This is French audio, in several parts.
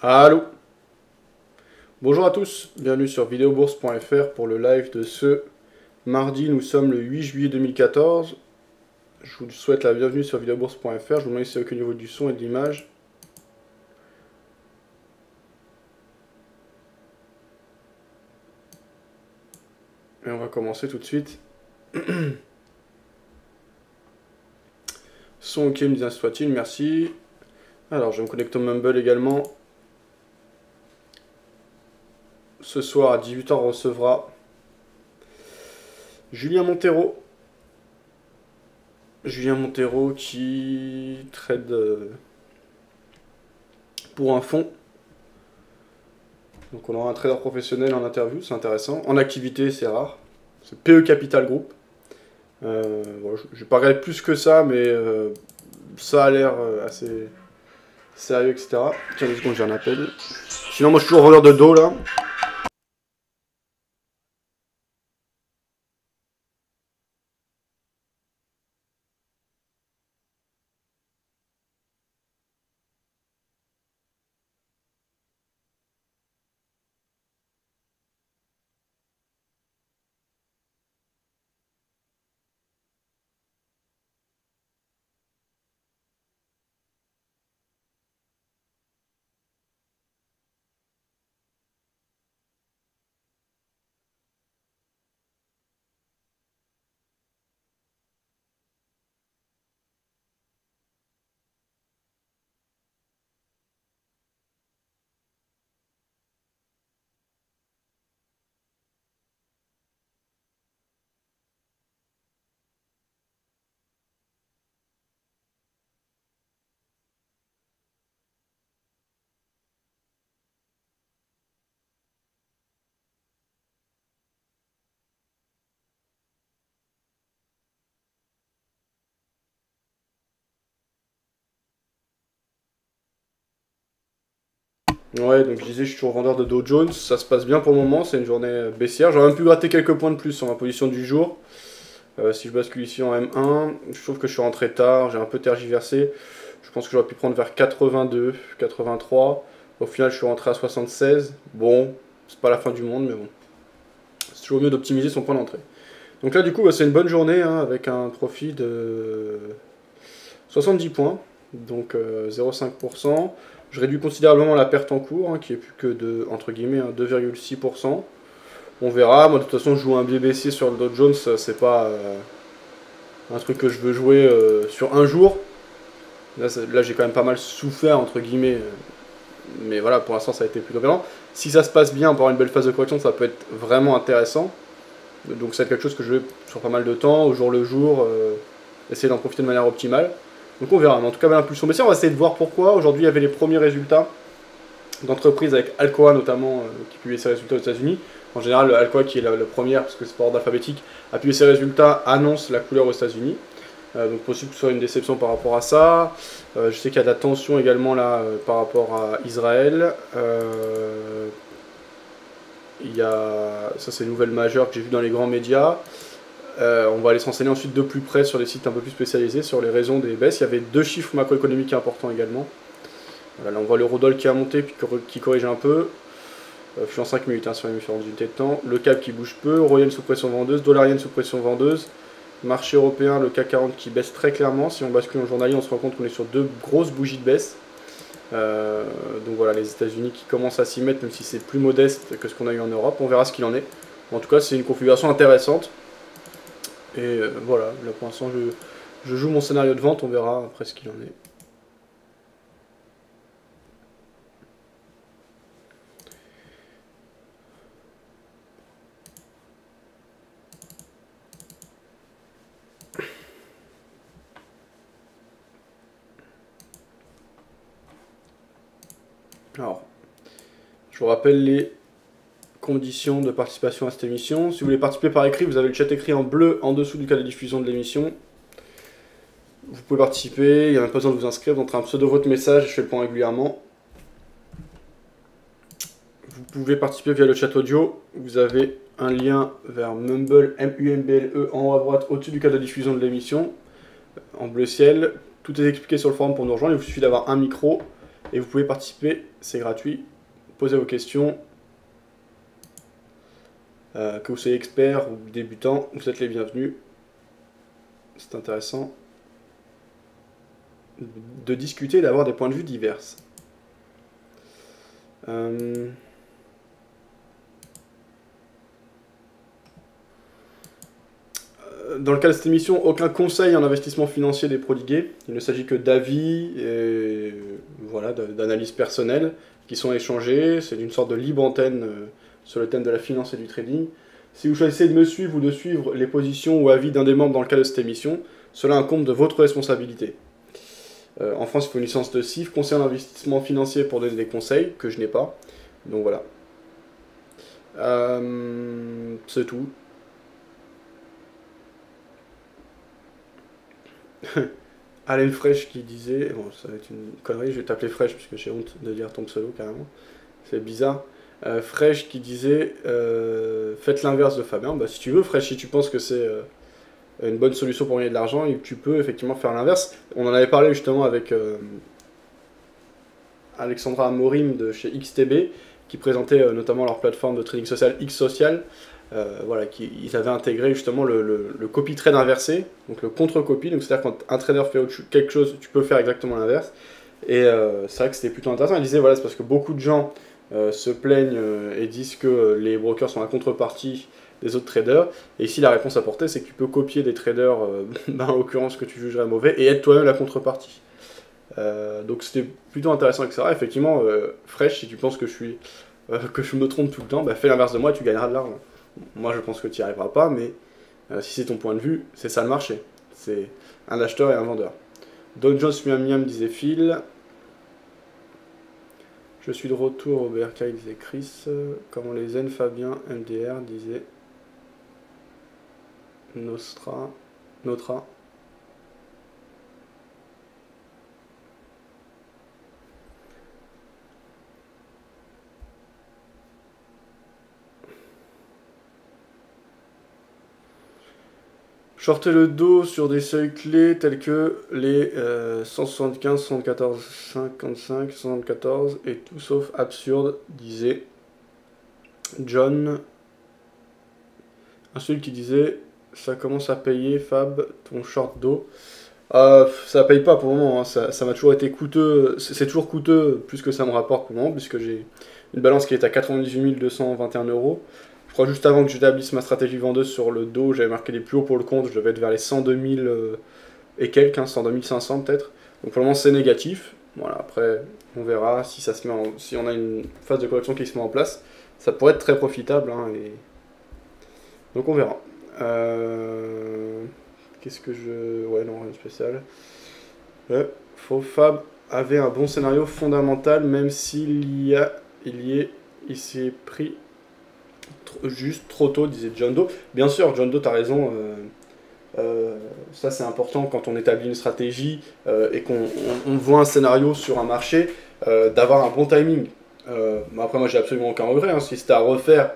Allô. Bonjour à tous, bienvenue sur videobourse.fr pour le live de ce mardi. Nous sommes le 8 juillet 2014. Je vous souhaite la bienvenue sur videobourse.fr. Je vous demande si c'est au niveau du son et de l'image. Et on va commencer tout de suite. Son ok, me dit ainsi soit-il, merci. Alors, je vais me connecter au Mumble également. Ce soir à 18h, on recevra Julien Montero. Julien Montero qui trade pour un fonds. Donc on aura un trader professionnel en interview, c'est intéressant. En activité, c'est rare. C'est PE Capital Group. Bon, je vais pas regarder plus que ça, mais ça a l'air assez sérieux, etc. Tiens, 2 secondes, j'ai un appel. Sinon, moi je suis toujours vendeur de dos là. Ouais, donc je disais, je suis toujours vendeur de Dow Jones. Ça se passe bien pour le moment, c'est une journée baissière. J'aurais même pu gratter quelques points de plus sur ma position du jour. Si je bascule ici en M1, je trouve que je suis rentré tard, j'ai un peu tergiversé. Je pense que j'aurais pu prendre vers 82, 83. Au final, je suis rentré à 76. Bon, c'est pas la fin du monde, mais bon. C'est toujours mieux d'optimiser son point d'entrée. Donc là, du coup, bah, c'est une bonne journée hein, avec un profit de 70 points, donc 0,5%. Je réduis considérablement la perte en cours, hein, qui est plus que de, entre guillemets, 2,6%. On verra. Moi, de toute façon, je joue un biais baissier sur le Dow Jones, c'est pas un truc que je veux jouer sur un jour. Là j'ai quand même pas mal souffert, entre guillemets. Mais voilà, pour l'instant, ça a été plutôt bien. Si ça se passe bien, pour avoir une belle phase de correction, ça peut être vraiment intéressant. Donc, c'est quelque chose que je vais sur pas mal de temps, au jour le jour, essayer d'en profiter de manière optimale. Donc, on verra. Mais en tout cas, l'impulsion baissière, on va essayer de voir pourquoi. Aujourd'hui, il y avait les premiers résultats d'entreprises avec Alcoa, notamment, qui publiait ses résultats aux États-Unis. En général, Alcoa, qui est la première, parce que c'est pas ordre alphabétique, a publié ses résultats, annonce la couleur aux États-Unis. Donc possible que ce soit une déception par rapport à ça. Je sais qu'il y a de la tension également là par rapport à Israël. Il y a, ça c'est une nouvelle majeure que j'ai vue dans les grands médias. On va aller se renseigner ensuite de plus près sur les sites un peu plus spécialisés, sur les raisons des baisses. Il y avait 2 chiffres macroéconomiques importants également. Voilà, là on voit l'eurodoll qui a monté puis qui corrige un peu. Je suis en 5 minutes hein, sur les différentes unités de temps. Le CAC qui bouge peu, euro yen sous pression vendeuse, dollar yen sous pression vendeuse. Marché européen, le CAC 40 qui baisse très clairement. Si on bascule en journalier, on se rend compte qu'on est sur 2 grosses bougies de baisse. Donc voilà, les États-Unis qui commencent à s'y mettre, même si c'est plus modeste que ce qu'on a eu en Europe. On verra ce qu'il en est. En tout cas, c'est une configuration intéressante. Et voilà, là pour l'instant, je joue mon scénario de vente. On verra après ce qu'il en est. Alors, je vous rappelle les conditions de participation à cette émission. Si vous voulez participer par écrit, vous avez le chat écrit en bleu en dessous du cas de diffusion de l'émission. Vous pouvez participer, il n'y a même pas besoin de vous inscrire, vous entrez un pseudo votre message, je fais le point régulièrement. Vous pouvez participer via le chat audio, vous avez un lien vers Mumble, M-U-M-B-L-E, en haut à droite, au-dessus du cas de diffusion de l'émission, en bleu ciel. Tout est expliqué sur le forum pour nous rejoindre, il vous suffit d'avoir un micro Et vous pouvez participer, c'est gratuit. Posez vos questions. Que vous soyez expert ou débutant, vous êtes les bienvenus. C'est intéressant de discuter et d'avoir des points de vue divers. Dans le cas de cette émission, aucun conseil en investissement financier n'est prodigué. Il ne s'agit que d'avis et voilà, d'analyses personnelles qui sont échangées. C'est une sorte de libre antenne sur le thème de la finance et du trading. Si vous choisissez de me suivre ou de suivre les positions ou avis d'un des membres dans le cas de cette émission, cela incombe de votre responsabilité. En France, il faut une licence de CIF, conseiller en investissement financier pour donner des conseils, que je n'ai pas. Donc voilà. C'est tout. Alain Fresh qui disait, bon ça va être une connerie, je vais t'appeler Fresh puisque j'ai honte de dire ton pseudo carrément, c'est bizarre. Fresh qui disait, faites l'inverse de Fabien, bah si tu veux Fresh, si tu penses que c'est une bonne solution pour gagner de l'argent, et tu peux effectivement faire l'inverse. On en avait parlé justement avec Alexandra Morim de chez XTB, qui présentait notamment leur plateforme de trading social X Social. Voilà, ils avaient intégré justement le copy trade inversé, donc le contre-copy, donc c'est-à-dire quand un trader fait quelque chose, tu peux faire exactement l'inverse. Et c'est vrai que c'était plutôt intéressant. Ils disaient, voilà, c'est parce que beaucoup de gens se plaignent et disent que les brokers sont la contrepartie des autres traders. Et ici, la réponse apportée, c'est que tu peux copier des traders, en l'occurrence, que tu jugerais mauvais, et être toi-même la contrepartie. Donc c'était plutôt intéressant, etc. Effectivement, Fresh, si tu penses que je me trompe tout le temps, bah, fais l'inverse de moi, tu gagneras de l'argent. Moi, je pense que tu n'y arriveras pas, mais si c'est ton point de vue, c'est ça le marché. C'est un acheteur et un vendeur. Dow Jones Miam Miam disait Phil. Je suis de retour au BRK, disait Chris. Comment les zen Fabien MDR disait Notra. Shorter le dos sur des seuils clés tels que les 175, 74, 55, 74 et tout sauf absurde, disait John. Un seul qui disait ça commence à payer Fab ton short dos. Ça paye pas pour le moment, hein. Ça m'a toujours été coûteux, c'est toujours coûteux plus que ça me rapporte pour le moment, puisque j'ai une balance qui est à 98 221 €. Je crois juste avant que j'établisse ma stratégie vendeuse sur le dos, j'avais marqué les plus hauts pour le compte, je devais être vers les 102 000 et quelques, hein, 102 500 peut-être. Donc pour le moment c'est négatif. Voilà, après on verra si si on a une phase de correction qui se met en place. Ça pourrait être très profitable, hein, donc on verra. Qu'est-ce que je... Ouais, non, rien de spécial. Fab avait un bon scénario fondamental, même s'il il s'est pris juste trop tôt, disait John Doe. Bien sûr, John Doe, t'as raison. Ça, c'est important quand on établit une stratégie et qu'on voit un scénario sur un marché, d'avoir un bon timing. Après, moi, j'ai absolument aucun regret. Hein. Si c'était à refaire,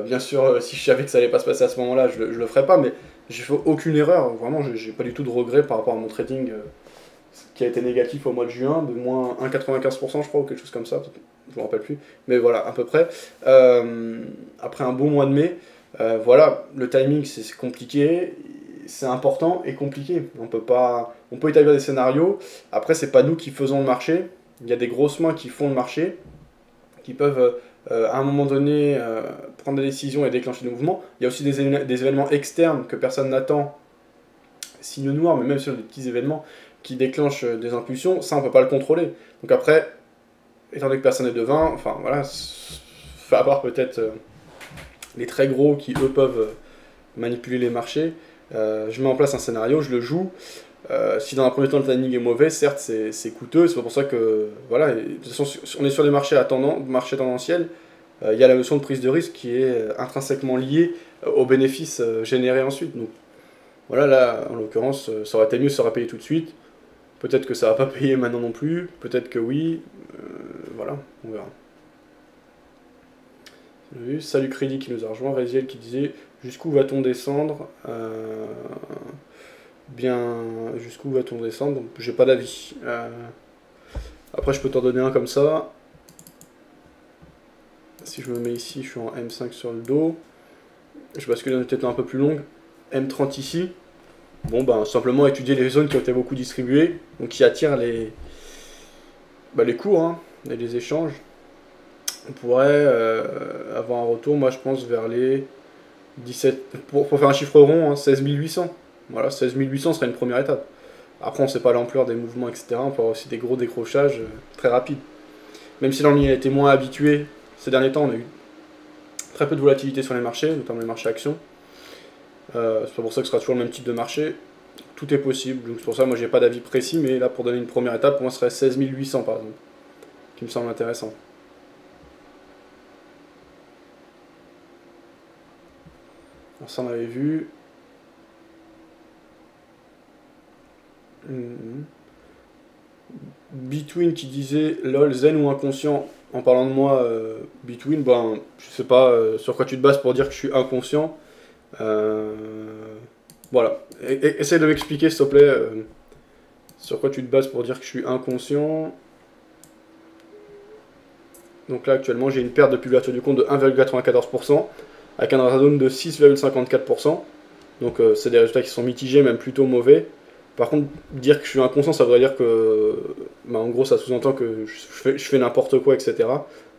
bien sûr, si je savais que ça allait pas se passer à ce moment-là, je le ferais pas. Mais j'ai fait aucune erreur. Vraiment, j'ai pas du tout de regret par rapport à mon trading qui a été négatif au mois de juin, de moins 1,95%, je crois, ou quelque chose comme ça. Je me rappelle plus. Mais voilà, à peu près. Après un bon mois de mai, voilà, le timing, c'est compliqué. C'est important et compliqué. On peut établir des scénarios. Après, c'est pas nous qui faisons le marché. Il y a des grosses mains qui font le marché, qui peuvent à un moment donné prendre des décisions et déclencher des mouvements. Il y a aussi des événements externes que personne n'attend, signes noirs, mais même sur des petits événements qui déclenchent des impulsions. Ça, on peut pas le contrôler. Donc après, étant donné que personne n'est devin, enfin voilà, faut avoir peut-être les très gros qui eux peuvent manipuler les marchés. Je mets en place un scénario, je le joue. Si dans un premier temps le timing est mauvais, certes c'est coûteux, c'est pour ça que voilà, de toute façon, si on est sur des marchés marchés tendanciels, il y a la notion de prise de risque qui est intrinsèquement liée aux bénéfices générés ensuite. Donc voilà, là en l'occurrence, ça aurait été mieux, ça aurait payé tout de suite. Peut-être que ça va pas payer maintenant non plus, peut-être que oui. Voilà, on verra. Salut Crédit qui nous a rejoint, Réziel qui disait jusqu'où va-t-on descendre Bien, jusqu'où va-t-on descendre? Donc j'ai pas d'avis. Après, je peux t'en donner un comme ça. Si je me mets ici, je suis en M5 sur le dos. Je bascule dans une tête un peu plus longue. M30 ici. Bon, ben, simplement étudier les zones qui ont été beaucoup distribuées, donc qui attirent les cours hein, et les échanges. On pourrait avoir un retour, moi je pense, vers les 17, pour faire un chiffre rond, hein, 16 800. Voilà, 16 800 serait une première étape. Après, on ne sait pas l'ampleur des mouvements, etc. On peut avoir aussi des gros décrochages très rapides. Même si l'on y a été moins habitué ces derniers temps, on a eu très peu de volatilité sur les marchés, notamment les marchés actions. C'est pas pour ça que ce sera toujours le même type de marché. Tout est possible, donc c'est pour ça moi j'ai pas d'avis précis, mais là pour donner une première étape, pour moi ce serait 16 800 par exemple, qui me semble intéressant. Alors ça on avait vu. Between qui disait lol zen ou inconscient en parlant de moi. Between, ben je sais pas sur quoi tu te bases pour dire que je suis inconscient. Voilà, essaye de m'expliquer s'il te plaît sur quoi tu te bases pour dire que je suis inconscient. Donc là actuellement j'ai une perte depuis l'ouverture du compte de 1,94% avec un drawdown de 6,54%. Donc c'est des résultats qui sont mitigés, même plutôt mauvais. Par contre, dire que je suis inconscient, ça voudrait dire que, en gros, ça sous-entend que je fais n'importe quoi, etc.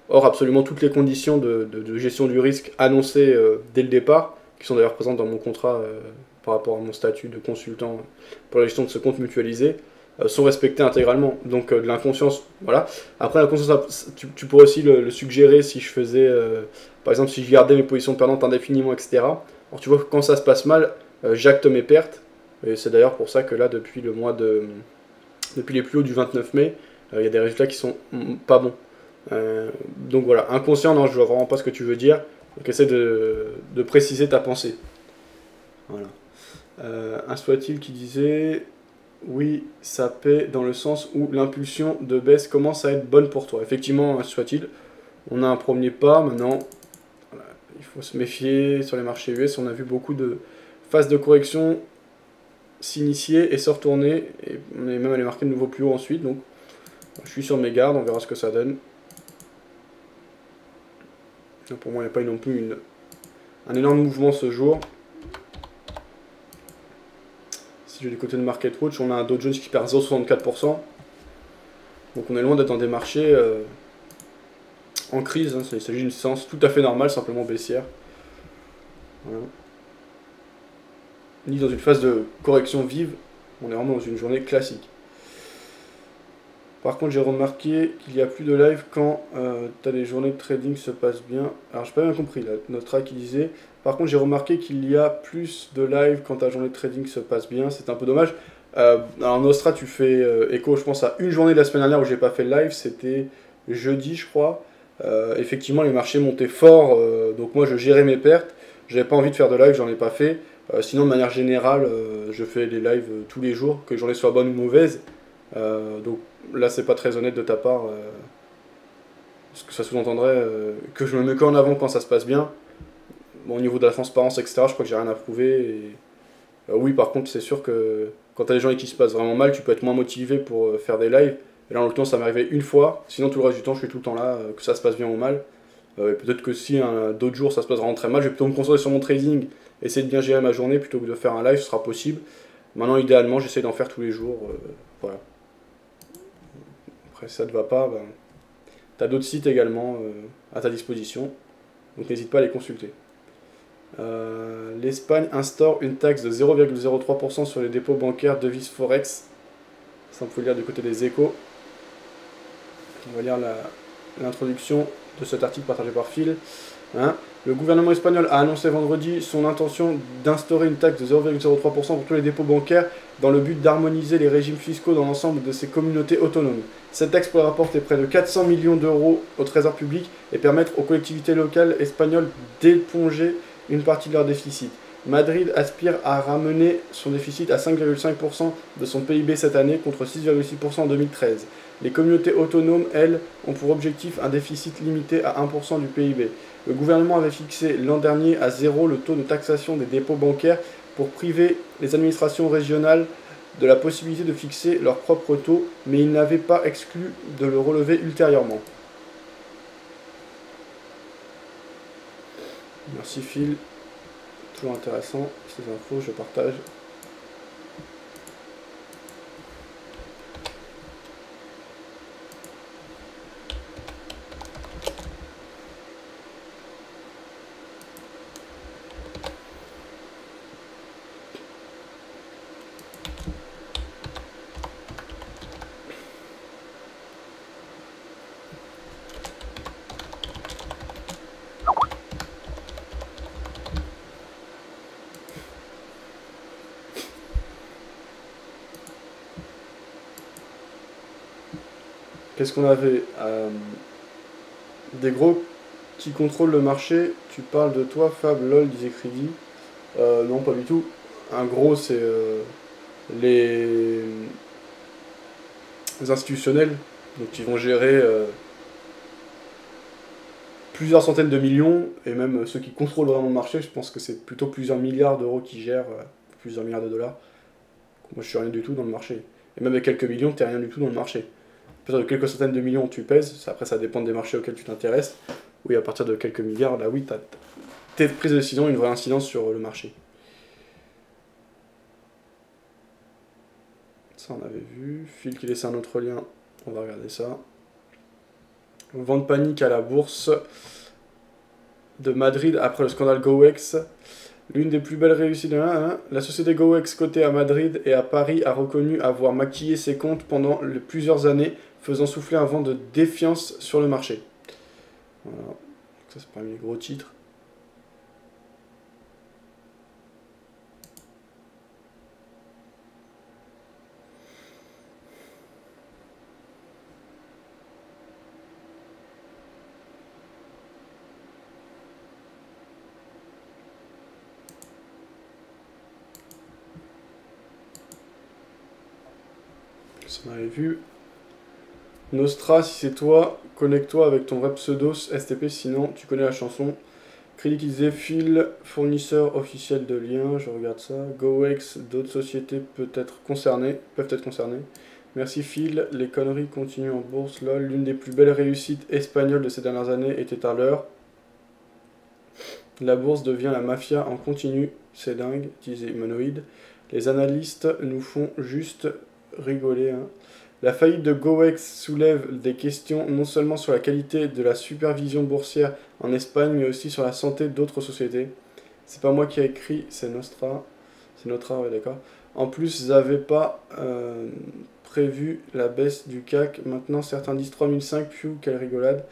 Or, absolument toutes les conditions de gestion du risque annoncées dès le départ, qui sont d'ailleurs présentes dans mon contrat par rapport à mon statut de consultant pour la gestion de ce compte mutualisé, sont respectées intégralement. Donc, de l'inconscience, voilà. Après, l'inconscience, tu pourrais aussi le suggérer si je faisais, par exemple, si je gardais mes positions perdantes indéfiniment, etc. Alors, tu vois que quand ça se passe mal, j'acte mes pertes. Et c'est d'ailleurs pour ça que là, depuis les plus hauts du 29 mai, il y a des résultats qui sont pas bons. Donc voilà, inconscient, non, je vois vraiment pas ce que tu veux dire. Donc essaie de préciser ta pensée. Voilà. Un soit-il qui disait oui, ça paie dans le sens où l'impulsion de baisse commence à être bonne pour toi. Effectivement, un soit-il, on a un premier pas. Maintenant, voilà, il faut se méfier sur les marchés US. On a vu beaucoup de phases de correction s'initier et se retourner, et on est même allé marquer de nouveau plus haut ensuite, donc je suis sur mes gardes, on verra ce que ça donne. Pour moi il n'y a pas non plus un énorme mouvement ce jour. Si je vais du côté de Market Watch, on a un Dow Jones qui perd 0,64%, donc on est loin d'être dans des marchés en crise, hein. Il s'agit d'une séance tout à fait normale, simplement baissière. Voilà. Ni dans une phase de correction vive, on est vraiment dans une journée classique. Par contre, j'ai remarqué qu'il n'y a plus de live quand tu as des journées de trading se passent bien. Alors, j'ai pas bien compris, là, notre qui disait. Par contre, j'ai remarqué qu'il y a plus de live quand ta journée de trading se passe bien. C'est un peu dommage. Alors, Nostra, tu fais écho, je pense, à une journée de la semaine dernière où j'ai pas fait le live. C'était jeudi, je crois. Effectivement, les marchés montaient fort. Donc, moi, je gérais mes pertes. J'avais pas envie de faire de live, j'en ai pas fait. Sinon, de manière générale, je fais des lives tous les jours, que les journées soient bonnes ou mauvaises. Donc là, c'est pas très honnête de ta part, parce que ça sous-entendrait que je me mets qu'en avant quand ça se passe bien. Bon, au niveau de la transparence, etc., je crois que j'ai rien à prouver. Et, oui, par contre, c'est sûr que quand t'as des journées qui se passent vraiment mal, tu peux être moins motivé pour faire des lives. Et là, en l'occurrence, ça m'est arrivé une fois. Sinon, tout le reste du temps, je suis tout le temps là, que ça se passe bien ou mal. Peut-être que si d'autres jours ça se passe vraiment très mal, je vais plutôt me concentrer sur mon trading, essayer de bien gérer ma journée plutôt que de faire un live, ce sera possible. Maintenant, idéalement, j'essaie d'en faire tous les jours. Voilà. Après, si ça ne te va pas, ben, tu as d'autres sites également à ta disposition, donc n'hésite pas à les consulter. L'Espagne instaure une taxe de 0,03% sur les dépôts bancaires devises Forex. Ça, on peut le lire du côté des Échos. On va lire l'introduction de cet article partagé par Phil. Hein. Le gouvernement espagnol a annoncé vendredi son intention d'instaurer une taxe de 0,03% pour tous les dépôts bancaires dans le but d'harmoniser les régimes fiscaux dans l'ensemble de ces communautés autonomes. Cette taxe pourrait rapporter près de 400 millions d'euros au trésor public et permettre aux collectivités locales espagnoles d'éponger une partie de leur déficit. Madrid aspire à ramener son déficit à 5,5% de son PIB cette année contre 6,6% en 2013. Les communautés autonomes, elles, ont pour objectif un déficit limité à 1% du PIB. Le gouvernement avait fixé l'an dernier à 0 le taux de taxation des dépôts bancaires pour priver les administrations régionales de la possibilité de fixer leur propre taux, mais ils n'avaient pas exclu de le relever ultérieurement. Merci Phil, toujours intéressant ces infos, je partage. Qu'est-ce qu'on avait des gros qui contrôlent le marché. Tu parles de toi, Fab, lol, disait Crédit. Non, pas du tout. Un gros, c'est les institutionnels, donc qui vont gérer plusieurs centaines de millions, et même ceux qui contrôlent vraiment le marché, je pense que c'est plutôt plusieurs milliards d'euros qui gèrent, plusieurs milliards de dollars. Moi, je suis rien du tout dans le marché. Et même avec quelques millions, t'es rien du tout dans le marché. À partir de quelques centaines de millions, tu pèses. Après, ça dépend des marchés auxquels tu t'intéresses. Oui, à partir de quelques milliards, là, oui, tes prises de décision ont une vraie incidence sur le marché. Ça, on avait vu. Phil qui laissait un autre lien. On va regarder ça. Vente panique à la bourse de Madrid après le scandale GoEx. L'une des plus belles réussites de la société GoEx cotée à Madrid et à Paris a reconnu avoir maquillé ses comptes pendant plusieurs années, faisant souffler un vent de défiance sur le marché. Voilà. Ça, c'est parmi les gros titres. Ça m'avait vu. Nostra, si c'est toi, connecte-toi avec ton vrai pseudo STP, sinon tu connais la chanson. Crédit qui disait Phil, fournisseur officiel de liens, je regarde ça. GoEx, d'autres sociétés peuvent être concernées. Merci Phil, les conneries continuent en bourse, lol. L'une des plus belles réussites espagnoles de ces dernières années était à l'heure. La bourse devient la mafia en continu, c'est dingue, disait Humanoid. Les analystes nous font juste rigoler, hein. La faillite de GoEx soulève des questions non seulement sur la qualité de la supervision boursière en Espagne, mais aussi sur la santé d'autres sociétés. C'est pas moi qui ai écrit, c'est Nostra. C'est Nostra, ouais, d'accord. En plus, ils n'avaient pas prévu la baisse du CAC. Maintenant, certains disent 3005, pfiou, quelle rigolade.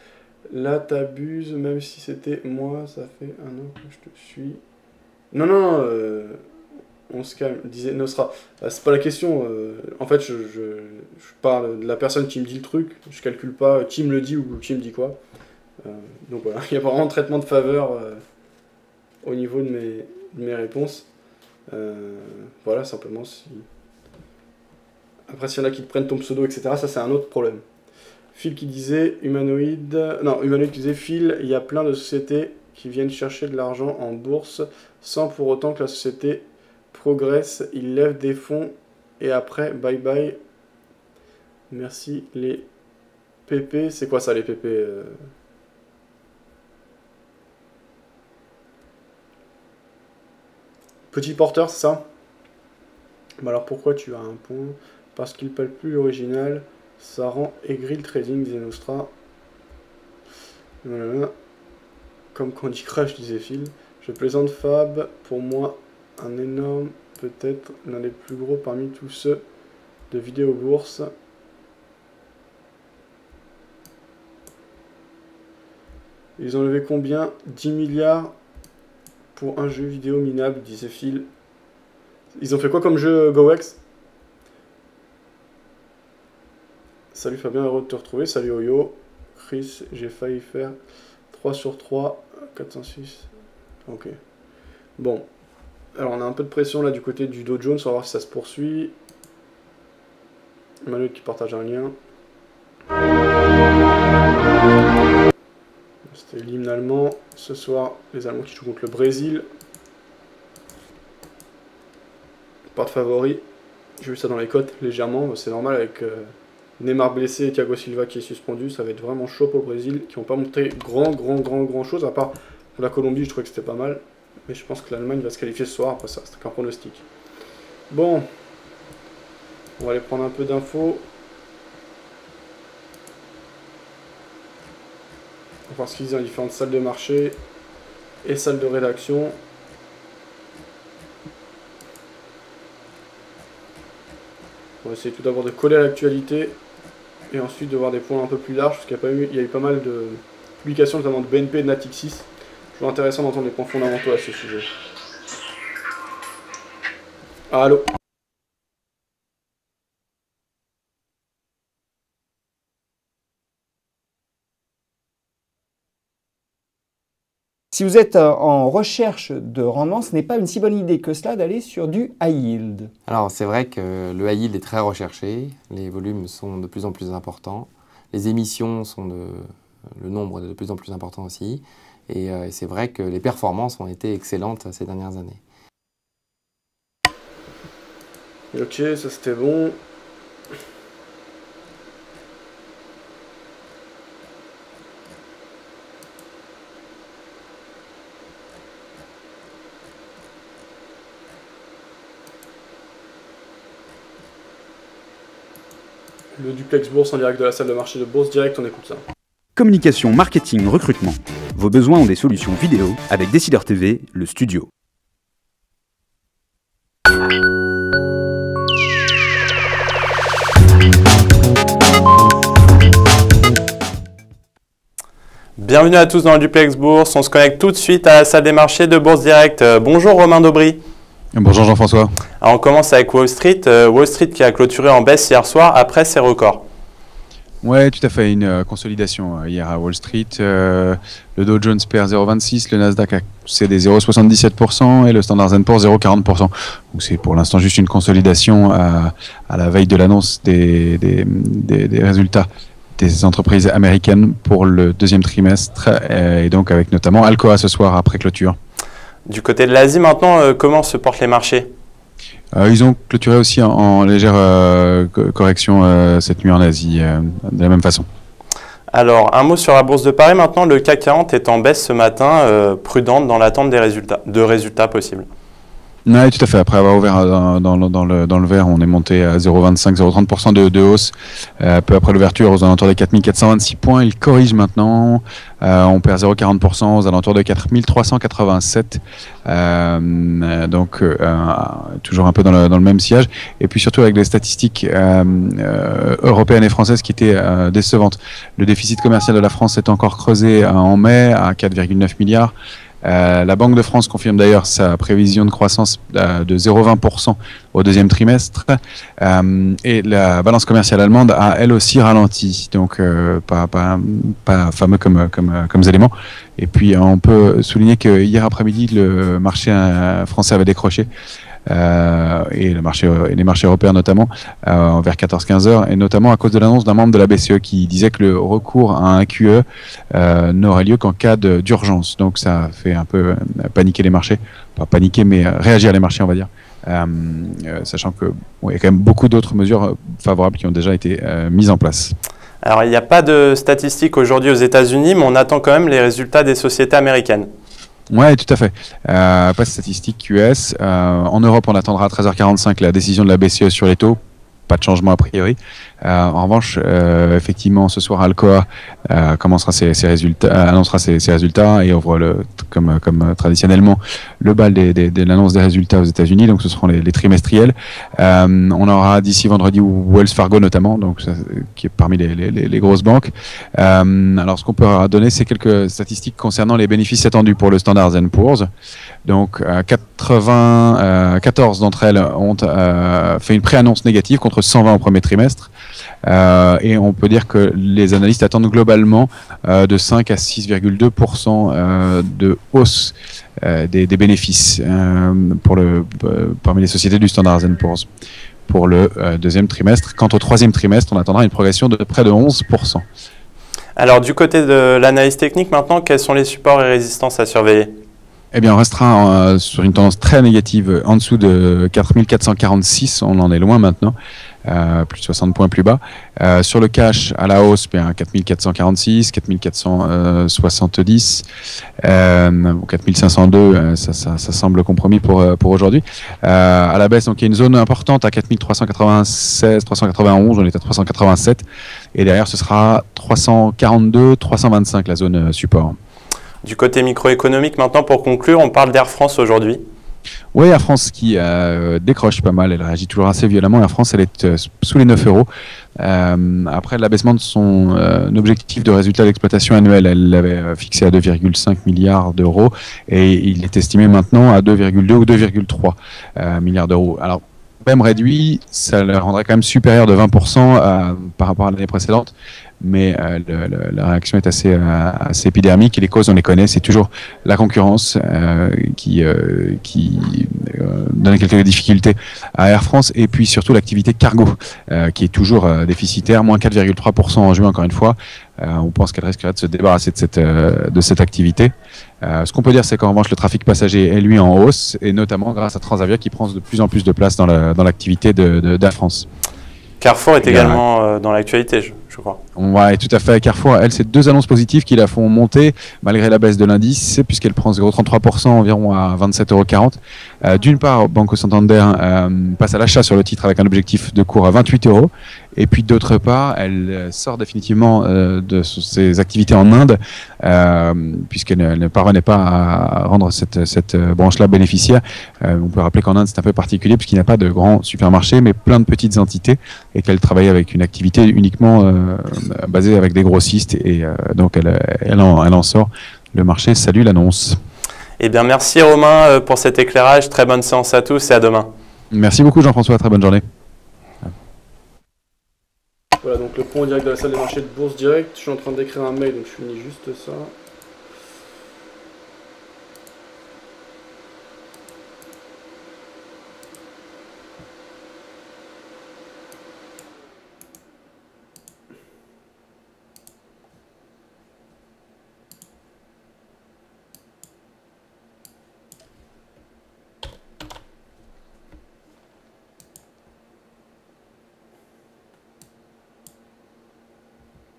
Là, t'abuses, même si c'était moi, ça fait un an que je te suis. Non, non, non, on se calme, disait Nostra. C'est pas la question. En fait, je parle de la personne qui me dit le truc. Je calcule pas qui me le dit ou qui me dit quoi. Donc voilà, il n'y a pas vraiment de traitement de faveur au niveau de mes réponses. Voilà, simplement. Après, s'il y en a qui te prennent ton pseudo, etc., ça c'est un autre problème. Phil qui disait Humanoid. Non, Humanoid qui disait Phil, il y a plein de sociétés qui viennent chercher de l'argent en bourse sans pour autant que la société progresse, ils lèvent des fonds et après, bye bye. Merci les PP. C'est quoi ça les PP Petit porteur, c'est ça? Bah alors pourquoi tu as un point? Parce qu'il parle plus l'original. Ça rend aigri le trading, disait Nostra. Voilà. Comme Candy Crush, disait Phil. Je plaisante Fab. Pour moi, un énorme, peut-être l'un des plus gros parmi tous ceux de vidéo bourse. Ils ont levé combien? 10 milliards pour un jeu vidéo minable, disait Phil. Ils ont fait quoi comme jeu GoEx? Salut Fabien, heureux de te retrouver. Salut Oyo. Chris, j'ai failli faire 3 sur 3, 406. Ok. Bon. Alors on a un peu de pression là du côté du Dow Jones, on va voir si ça se poursuit. Emmanuel qui partage un lien. C'était l'hymne allemand. Ce soir, les Allemands qui jouent contre le Brésil. Pas de favori. J'ai vu ça dans les cotes légèrement, c'est normal avec Neymar blessé et Thiago Silva qui est suspendu, ça va être vraiment chaud pour le Brésil, qui n'ont pas montré grand chose, à part pour la Colombie, je trouvais que c'était pas mal. Mais je pense que l'Allemagne va se qualifier ce soir, après ça, c'est qu'un pronostic. Bon, on va aller prendre un peu d'infos. On va voir ce qu'ils disent dans les différentes salles de marché et salles de rédaction. On va essayer tout d'abord de coller à l'actualité et ensuite de voir des points un peu plus larges, parce qu'il y a eu pas mal de publications, notamment de BNP et de Natixis. Je trouve intéressant d'entendre les points fondamentaux à ce sujet. Allô? Si vous êtes en recherche de rendement, ce n'est pas une si bonne idée que cela d'aller sur du high yield. Alors c'est vrai que le high yield est très recherché, les volumes sont de plus en plus importants, les émissions sont le nombre est de plus en plus important aussi, et c'est vrai que les performances ont été excellentes ces dernières années. Ok, ça c'était bon. Le duplex bourse en direct de la salle de marché de Bourse Direct, on écoute ça. Communication, marketing, recrutement. Vos besoins ont des solutions vidéo avec Décideur TV, le studio. Bienvenue à tous dans le Duplex Bourse. On se connecte tout de suite à la salle des marchés de Bourse Direct. Bonjour Romain Daubry. Bonjour Jean-François. Alors on commence avec Wall Street. Wall Street qui a clôturé en baisse hier soir après ses records. Ouais, tout à fait. Une consolidation hier à Wall Street. Le Dow Jones perd 0,26, le Nasdaq a cédé 0,77% et le Standard & Poor's 0,40%. Donc c'est pour l'instant juste une consolidation à la veille de l'annonce des résultats des entreprises américaines pour le deuxième trimestre et donc avec notamment Alcoa ce soir après clôture. Du côté de l'Asie maintenant, comment se portent les marchés? Ils ont clôturé aussi en légère correction cette nuit en Asie, de la même façon. Alors, un mot sur la bourse de Paris maintenant. Le CAC 40 est en baisse ce matin, prudente dans l'attente de résultats possibles. Oui, tout à fait. Après avoir ouvert dans le vert, on est monté à 0,25, 0,30% de hausse. Peu après l'ouverture, aux alentours des 4426 points. Il corrige maintenant. On perd 0,40% aux alentours de 4387. Donc, toujours un peu dans le même sillage. Et puis surtout avec des statistiques européennes et françaises qui étaient décevantes. Le déficit commercial de la France est encore creusé en mai à 4,9 milliards. La Banque de France confirme d'ailleurs sa prévision de croissance de 0,20% au deuxième trimestre et la balance commerciale allemande a elle aussi ralenti, donc pas fameux comme élément. Et puis on peut souligner que hier après-midi le marché français avait décroché. Et les marchés européens notamment vers 14-15 heures, et notamment à cause de l'annonce d'un membre de la BCE qui disait que le recours à un QE n'aurait lieu qu'en cas d'urgence. Donc ça fait un peu paniquer les marchés, pas paniquer mais réagir les marchés on va dire, sachant que il y a quand même beaucoup d'autres mesures favorables qui ont déjà été mises en place. Alors il n'y a pas de statistiques aujourd'hui aux États-Unis, mais on attend quand même les résultats des sociétés américaines. Oui, tout à fait. Pas de statistiques US. En Europe, on attendra à 13h45 la décision de la BCE sur les taux. Pas de changement a priori. En revanche, effectivement, ce soir, Alcoa commencera annoncera ses résultats et ouvre comme traditionnellement le bal de l'annonce des résultats aux États-Unis. Donc, ce seront les trimestriels. On aura d'ici vendredi Wells Fargo notamment, donc qui est parmi les grosses banques. Alors, ce qu'on peut donner, c'est quelques statistiques concernant les bénéfices attendus pour le Standard & Poor's. Donc, 14 d'entre elles ont fait une préannonce négative contre 120 au premier trimestre. Et on peut dire que les analystes attendent globalement de 5 à 6,2% de hausse des bénéfices parmi les sociétés du Standard & Poor's pour le deuxième trimestre. Quant au troisième trimestre, on attendra une progression de près de 11%. Alors du côté de l'analyse technique maintenant, quels sont les supports et résistances à surveiller? Eh bien, on restera sur une tendance très négative en dessous de 4446. On en est loin maintenant, plus de 60 points plus bas. Sur le cash, à la hausse, bien 4446, 4470, 4502. Ça semble compromis pour aujourd'hui. À la baisse, donc il y a une zone importante à 4396, 391. On est à 387. Et derrière, ce sera 342, 325 la zone support. Du côté microéconomique, maintenant, pour conclure, on parle d'Air France aujourd'hui. Oui, Air France qui décroche pas mal, elle réagit toujours assez violemment. Air France, elle est sous les 9 euros. Après l'abaissement de son objectif de résultat d'exploitation annuel, elle l'avait fixé à 2,5 milliards d'euros et il est estimé maintenant à 2,2 ou 2,3 milliards d'euros. Alors, même réduit, ça le rendrait quand même supérieur de 20% par rapport à l'année précédente. Mais la réaction est assez épidermique et les causes, on les connaît. C'est toujours la concurrence qui donne quelques difficultés à Air France et puis surtout l'activité cargo qui est toujours déficitaire, moins 4,3% en juin encore une fois. On pense qu'elle risquerait de se débarrasser de cette activité. Ce qu'on peut dire, c'est qu'en revanche, le trafic passager est lui en hausse et notamment grâce à Transavia qui prend de plus en plus de place dans l'activité d'Air France. Carrefour est également dans l'actualité, je crois. Ouais, tout à fait. Carrefour, elle, c'est deux annonces positives qui la font monter malgré la baisse de l'indice, puisqu'elle prend 0,33% environ à 27,40 €. D'une part, Banco Santander passe à l'achat sur le titre avec un objectif de cours à 28 €. Et puis d'autre part, elle sort définitivement de ses activités en Inde, puisqu'elle ne parvenait pas à rendre cette branche-là bénéficiaire. On peut rappeler qu'en Inde, c'est un peu particulier, puisqu'il n'y a pas de grands supermarchés, mais plein de petites entités, et qu'elle travaille avec une activité uniquement basée avec des grossistes, et donc elle en sort. Le marché salue l'annonce. Eh bien, merci Romain pour cet éclairage. Très bonne séance à tous et à demain. Merci beaucoup Jean-François, très bonne journée. Voilà, donc le point direct de la salle des marchés de Bourse Direct. Je suis en train d'écrire un mail, donc je finis juste ça.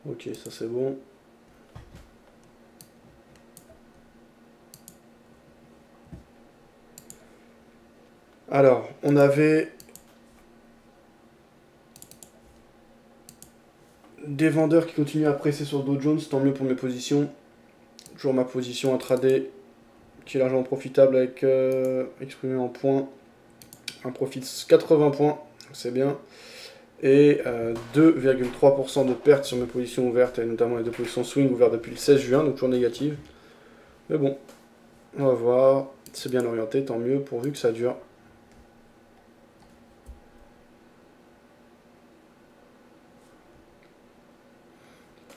Ok, ça c'est bon. Alors, on avait des vendeurs qui continuent à presser sur Dow Jones, tant mieux pour mes positions. Toujours ma position intraday qui est largement profitable avec exprimé en points. Un profit de 80 points, c'est bien. Et 2,3% de perte sur mes positions ouvertes, et notamment les deux positions swing ouvertes depuis le 16 juin, donc toujours négatives. Mais bon, on va voir, c'est bien orienté, tant mieux, pourvu que ça dure.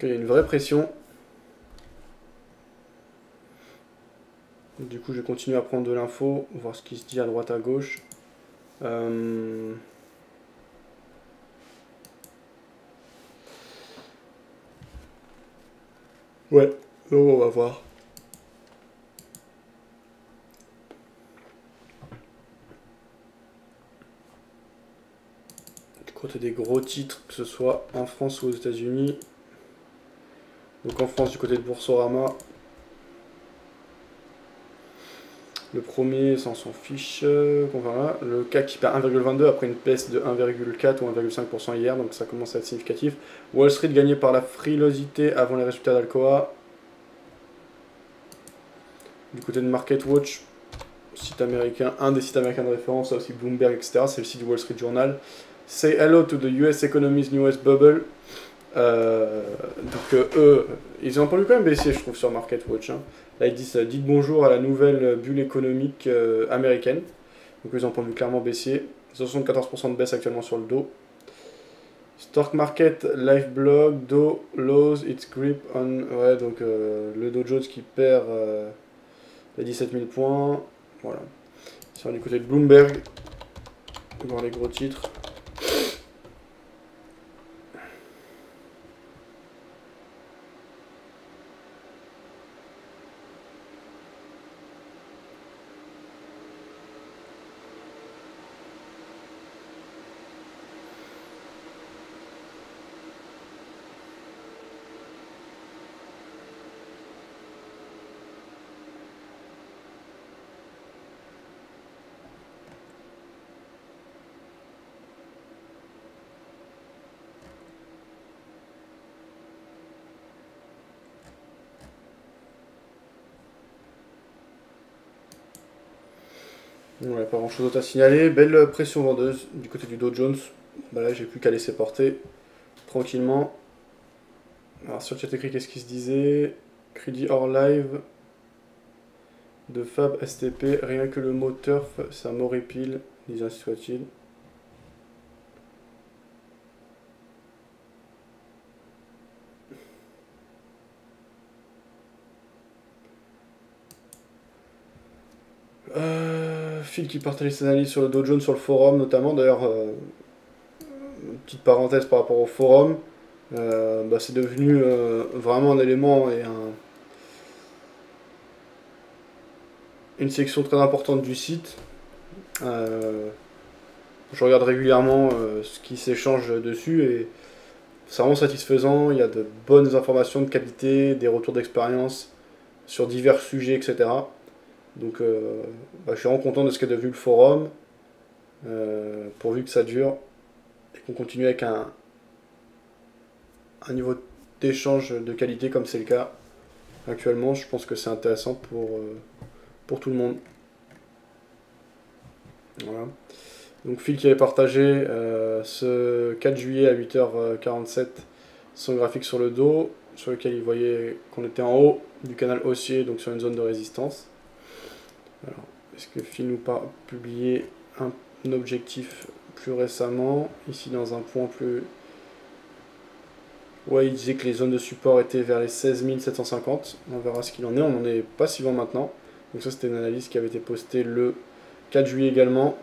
Il y a une vraie pression. Du coup, je vais continuer à prendre de l'info, voir ce qui se dit à droite à gauche. Ouais, on va voir. Du côté des gros titres, que ce soit en France ou aux États-Unis. Donc en France, du côté de Boursorama. Le premier, ça on s'en fiche. Voilà. Le CAC qui perd 1,22 après une baisse de 1,4 ou 1,5% hier, donc ça commence à être significatif. Wall Street gagné par la frilosité avant les résultats d'Alcoa. Du côté de MarketWatch, site américain, un des sites américains de référence, ça aussi Bloomberg, etc. C'est le site du Wall Street Journal. Say hello to the US economy's newest bubble. Donc eux, ils ont un point de vue quand même baissier, je trouve, sur MarketWatch. Hein. Là, ils disent dites bonjour à la nouvelle bulle économique américaine. Donc ils ont un point de vue clairement baissier. 74% de baisse actuellement sur le Dow. Stock Market, Live Blog, Dow lose its grip on... Ouais, donc le Dow Jones qui perd les 17 000 points. Voilà. Si on est du côté de Bloomberg, voir les gros titres. Ouais, pas grand chose d'autre à signaler. Belle pression vendeuse du côté du Dow Jones. Bah là, j'ai plus qu'à laisser porter tranquillement. Alors, sur le chat écrit, qu'est-ce qu'il se disait? Crédit hors live de Fab STP. Rien que le mot turf, ça m'horripile. Dis ainsi soit-il. Phil qui partageait ses analyses sur le Dow Jones sur le forum notamment. D'ailleurs, une petite parenthèse par rapport au forum, bah, c'est devenu vraiment un élément et une section très importante du site. Je regarde régulièrement ce qui s'échange dessus et c'est vraiment satisfaisant. Il y a de bonnes informations de qualité, des retours d'expérience sur divers sujets, etc. Donc bah, je suis vraiment content de ce qu'est devenu le forum, pourvu que ça dure et qu'on continue avec un niveau d'échange de qualité comme c'est le cas actuellement. Je pense que c'est intéressant pour tout le monde. Voilà. Donc Phil qui avait partagé ce 4 juillet à 8h47 son graphique sur le dos, sur lequel il voyait qu'on était en haut du canal haussier, donc sur une zone de résistance. Alors, est-ce que Phil nous a publié un objectif plus récemment, ici dans un point plus... Ouais, il disait que les zones de support étaient vers les 16 750, on verra ce qu'il en est, on n'en est pas si loin maintenant. Donc ça c'était une analyse qui avait été postée le 4 juillet également.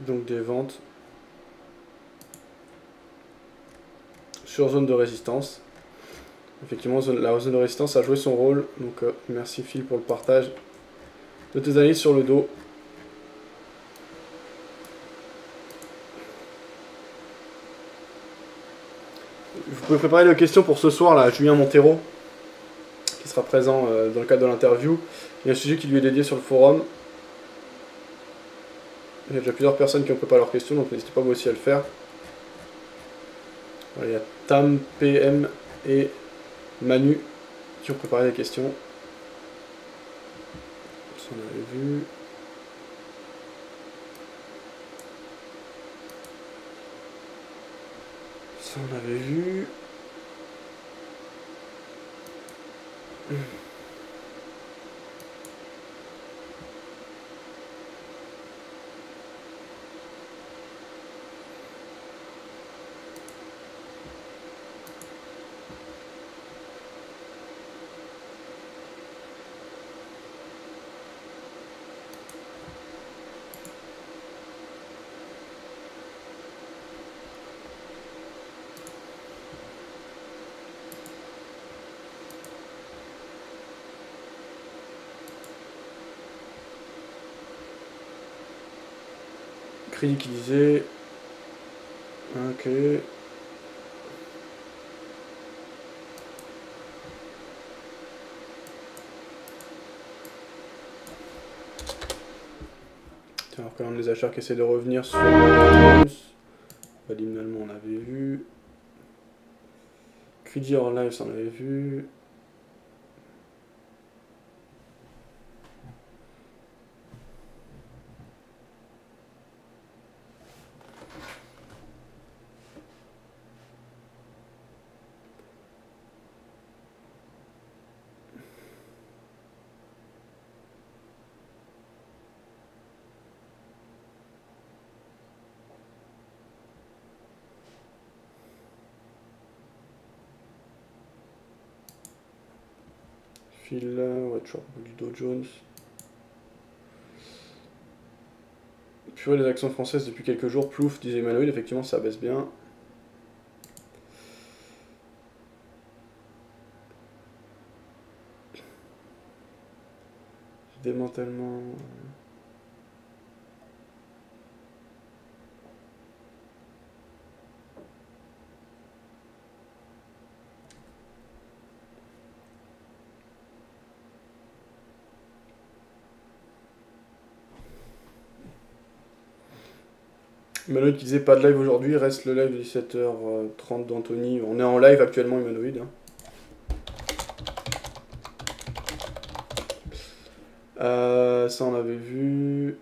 Donc des ventes sur zone de résistance. Effectivement, la zone de résistance a joué son rôle. Donc merci Phil pour le partage de tes analyses sur le dos. Vous pouvez préparer les questions pour ce soir là, Julien Montero, qui sera présent dans le cadre de l'interview. Il y a un sujet qui lui est dédié sur le forum. Il y a déjà plusieurs personnes qui ont préparé leurs questions, donc n'hésitez pas vous aussi à le faire. Voilà, il y a Tam, PM et Manu qui ont préparé des questions. Ça on avait vu. Ça on avait vu. Crédit qui disait... Ok. Tiens, alors quand même les achats qui essaient de revenir sur Vadim allemand on avait vu. Crédit hors live ça on avait vu. Phil, ouais, toujours du Dow Jones. Purée les actions françaises depuis quelques jours, plouf, disait Emmanuel, effectivement ça baisse bien. Démantèlement... Humanoid qui disait pas de live aujourd'hui, reste le live de 17h30 d'Anthony. On est en live actuellement Humanoid. Hein. Ça, on avait vu.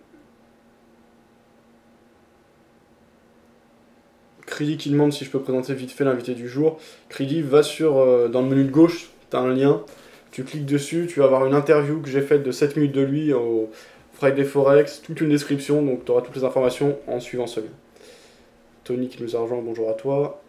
Crédit qui demande si je peux présenter vite fait l'invité du jour. Crédit, va dans le menu de gauche, tu as un lien. Tu cliques dessus, tu vas avoir une interview que j'ai faite de 7 minutes de lui au Friday Forex, toute une description, donc tu auras toutes les informations en suivant ce lien. Tony qui nous a rejoint, bonjour à toi.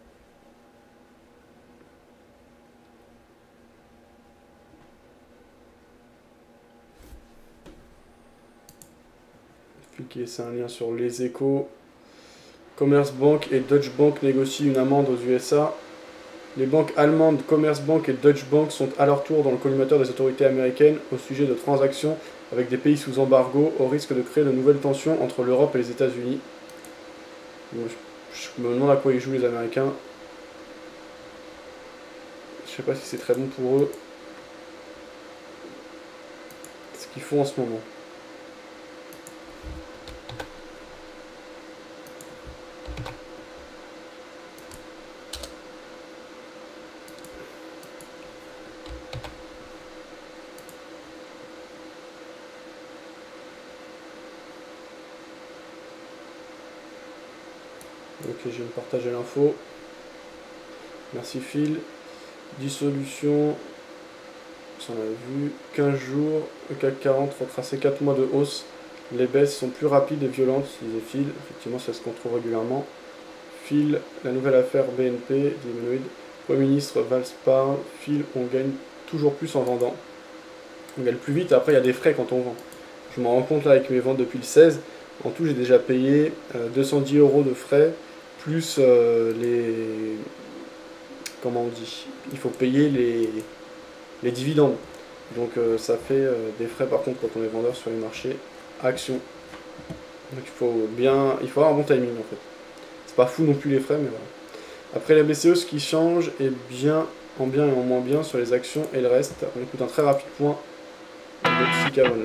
Cliquez, c'est un lien sur les Échos. Commerzbank et Deutsche Bank négocient une amende aux USA. Les banques allemandes Commerzbank et Deutsche Bank sont à leur tour dans le collimateur des autorités américaines au sujet de transactions avec des pays sous embargo, au risque de créer de nouvelles tensions entre l'Europe et les États-Unis. Je me demande à quoi ils jouent les Américains. Je sais pas si c'est très bon pour eux. Ce qu'ils font en ce moment. Ok, je viens de partager l'info. Merci Phil. Dissolution. Ça on avait vu. 15 jours. Le CAC 40 retracé 4 mois de hausse. Les baisses sont plus rapides et violentes, disait Phil. Effectivement, c'est ce qu'on trouve régulièrement. Phil, la nouvelle affaire BNP, d'Humanoid. Premier ministre Valls parle. Phil, on gagne toujours plus en vendant. On gagne plus vite. Après, il y a des frais quand on vend. Je m'en rends compte là avec mes ventes depuis le 16. En tout, j'ai déjà payé 210 € de frais. Plus les... Comment on dit? Il faut payer les dividendes. Donc ça fait des frais par contre quand on est vendeur sur les marchés actions. Donc il faut avoir un bon timing en fait. C'est pas fou non plus les frais, mais voilà. Après la BCE, ce qui change est en bien et en moins bien sur les actions et le reste. On écoute un très rapide point de Psycavon.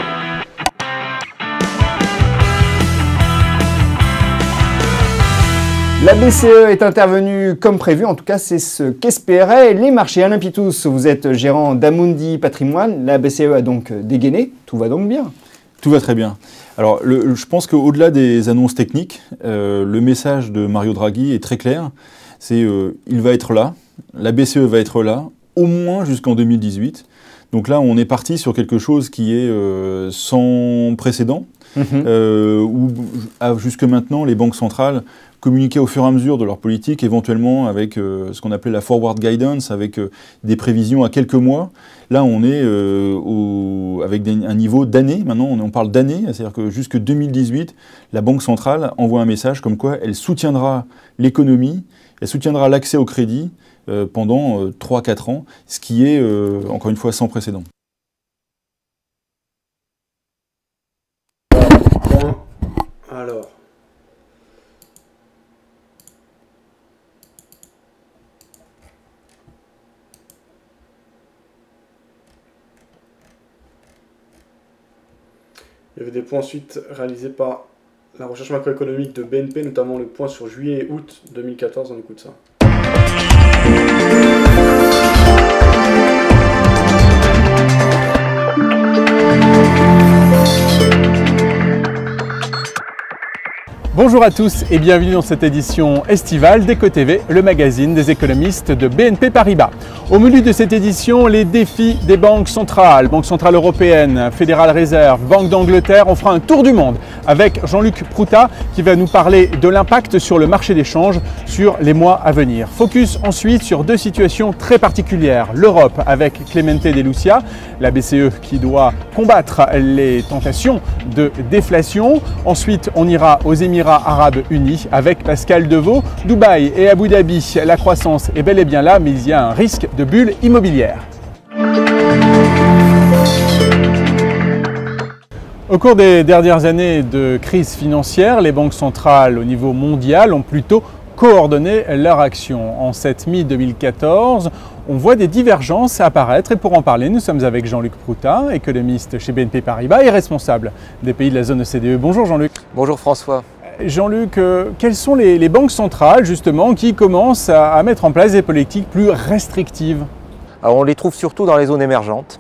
La BCE est intervenue comme prévu, en tout cas c'est ce qu'espéraient les marchés. Alain Pitous, vous êtes gérant d'Amundi Patrimoine, la BCE a donc dégainé, tout va donc bien. Tout va très bien. Alors je pense qu'au-delà des annonces techniques, le message de Mario Draghi est très clair, c'est il va être là, la BCE va être là, au moins jusqu'en 2018. Donc là on est parti sur quelque chose qui est sans précédent, où jusque maintenant les banques centrales communiquer au fur et à mesure de leur politique, éventuellement avec ce qu'on appelait la forward guidance, avec des prévisions à quelques mois. Là, on est avec un niveau d'année, maintenant on parle d'année, c'est-à-dire que jusque 2018, la Banque centrale envoie un message comme quoi elle soutiendra l'économie, elle soutiendra l'accès au crédit pendant 3-4 ans, ce qui est, encore une fois, sans précédent. Alors... Il y avait des points ensuite réalisés par la recherche macroéconomique de BNP, notamment le point sur juillet et août 2014. On écoute ça. Bonjour à tous et bienvenue dans cette édition estivale d'EcoTV, le magazine des économistes de BNP Paribas. Au menu de cette édition, les défis des banques centrales, Banque centrale européenne, Fédérale Réserve, Banque d'Angleterre. On fera un tour du monde avec Jean-Luc Proutat qui va nous parler de l'impact sur le marché des changes sur les mois à venir. Focus ensuite sur deux situations très particulières. L'Europe avec Clemente De Lucia, la BCE qui doit combattre les tentations de déflation. Ensuite, on ira aux Émirats Arabes Unis avec Pascal Devaux. Dubaï et Abu Dhabi, la croissance est bel et bien là, mais il y a un risque de bulle immobilière. Au cours des dernières années de crise financière, les banques centrales au niveau mondial ont plutôt coordonné leurs actions. En cette mi-2014, on voit des divergences apparaître et pour en parler, nous sommes avec Jean-Luc Proutat, économiste chez BNP Paribas et responsable des pays de la zone OCDE. Bonjour Jean-Luc. Bonjour François. Jean-Luc, quelles sont les banques centrales justement qui commencent à mettre en place des politiques plus restrictives? Alors on les trouve surtout dans les zones émergentes.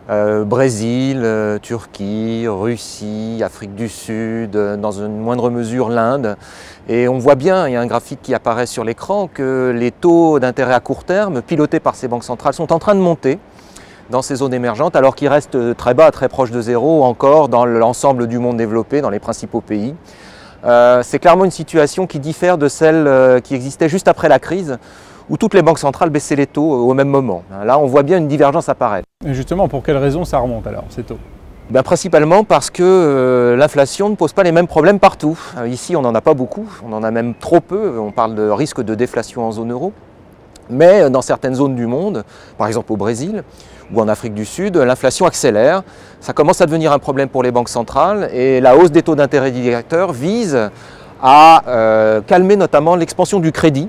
Brésil, Turquie, Russie, Afrique du Sud, dans une moindre mesure l'Inde. Et on voit bien, il y a un graphique qui apparaît sur l'écran, que les taux d'intérêt à court terme, pilotés par ces banques centrales, sont en train de monter dans ces zones émergentes, alors qu'ils restent très bas, très proches de zéro encore dans l'ensemble du monde développé, dans les principaux pays. C'est clairement une situation qui diffère de celle qui existait juste après la crise, où toutes les banques centrales baissaient les taux au même moment. Là, on voit bien une divergence apparaître. Et justement, pour quelles raisons ça remonte alors, ces taux? Principalement parce que l'inflation ne pose pas les mêmes problèmes partout. Ici, on n'en a pas beaucoup, on en a même trop peu. On parle de risque de déflation en zone euro. Mais dans certaines zones du monde, par exemple au Brésil ou en Afrique du Sud, l'inflation accélère. Ça commence à devenir un problème pour les banques centrales et la hausse des taux d'intérêt directeurs vise à calmer notamment l'expansion du crédit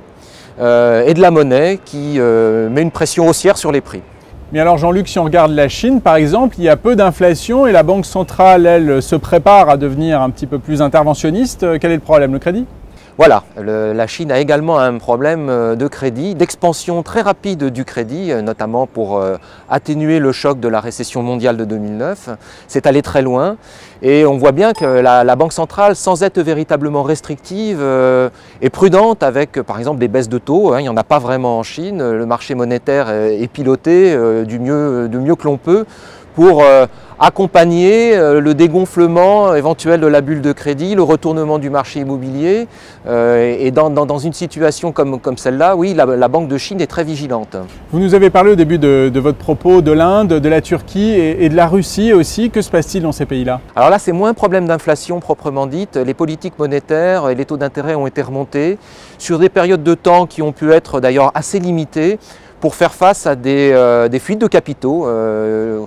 et de la monnaie qui met une pression haussière sur les prix. Mais alors Jean-Luc, si on regarde la Chine par exemple, il y a peu d'inflation et la Banque centrale, elle, se prépare à devenir un petit peu plus interventionniste. Quel est le problème? Le crédit? Voilà, la Chine a également un problème de crédit, d'expansion très rapide du crédit, notamment pour atténuer le choc de la récession mondiale de 2009. C'est allé très loin et on voit bien que la Banque centrale, sans être véritablement restrictive, est prudente avec par exemple des baisses de taux. Il n'y en a pas vraiment en Chine. Le marché monétaire est piloté du mieux que l'on peut pour accompagner le dégonflement éventuel de la bulle de crédit, le retournement du marché immobilier. Et dans une situation comme celle-là, oui, la Banque de Chine est très vigilante. Vous nous avez parlé au début de votre propos de l'Inde, de la Turquie et de la Russie aussi. Que se passe-t-il dans ces pays-là? Alors là, c'est moins un problème d'inflation proprement dite. Les politiques monétaires et les taux d'intérêt ont été remontés sur des périodes de temps qui ont pu être d'ailleurs assez limitées, pour faire face à des fuites de capitaux.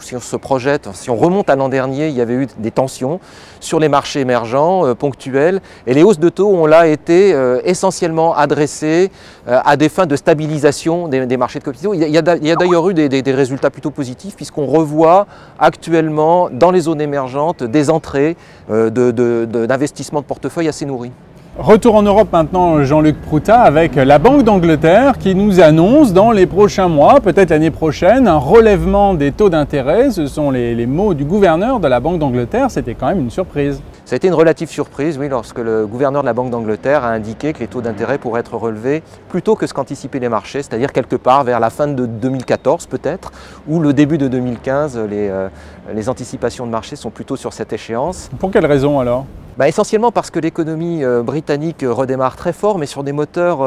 Si on se projette, si on remonte à l'an dernier, il y avait eu des tensions sur les marchés émergents, ponctuels, et les hausses de taux ont là été essentiellement adressées à des fins de stabilisation des marchés de capitaux. Il y a d'ailleurs eu des résultats plutôt positifs, puisqu'on revoit actuellement dans les zones émergentes des entrées d'investissements de portefeuille assez nourris. Retour en Europe maintenant, Jean-Luc Proutat, avec la Banque d'Angleterre qui nous annonce dans les prochains mois, peut-être l'année prochaine, un relèvement des taux d'intérêt. Ce sont les mots du gouverneur de la Banque d'Angleterre. C'était quand même une surprise. Ça a été une relative surprise, oui, lorsque le gouverneur de la Banque d'Angleterre a indiqué que les taux d'intérêt pourraient être relevés plus tôt que ce qu'anticipaient les marchés, c'est-à-dire quelque part vers la fin de 2014 peut-être, ou le début de 2015. Les anticipations de marché sont plutôt sur cette échéance. Pour quelle raison alors? Essentiellement parce que l'économie britannique redémarre très fort, mais sur des moteurs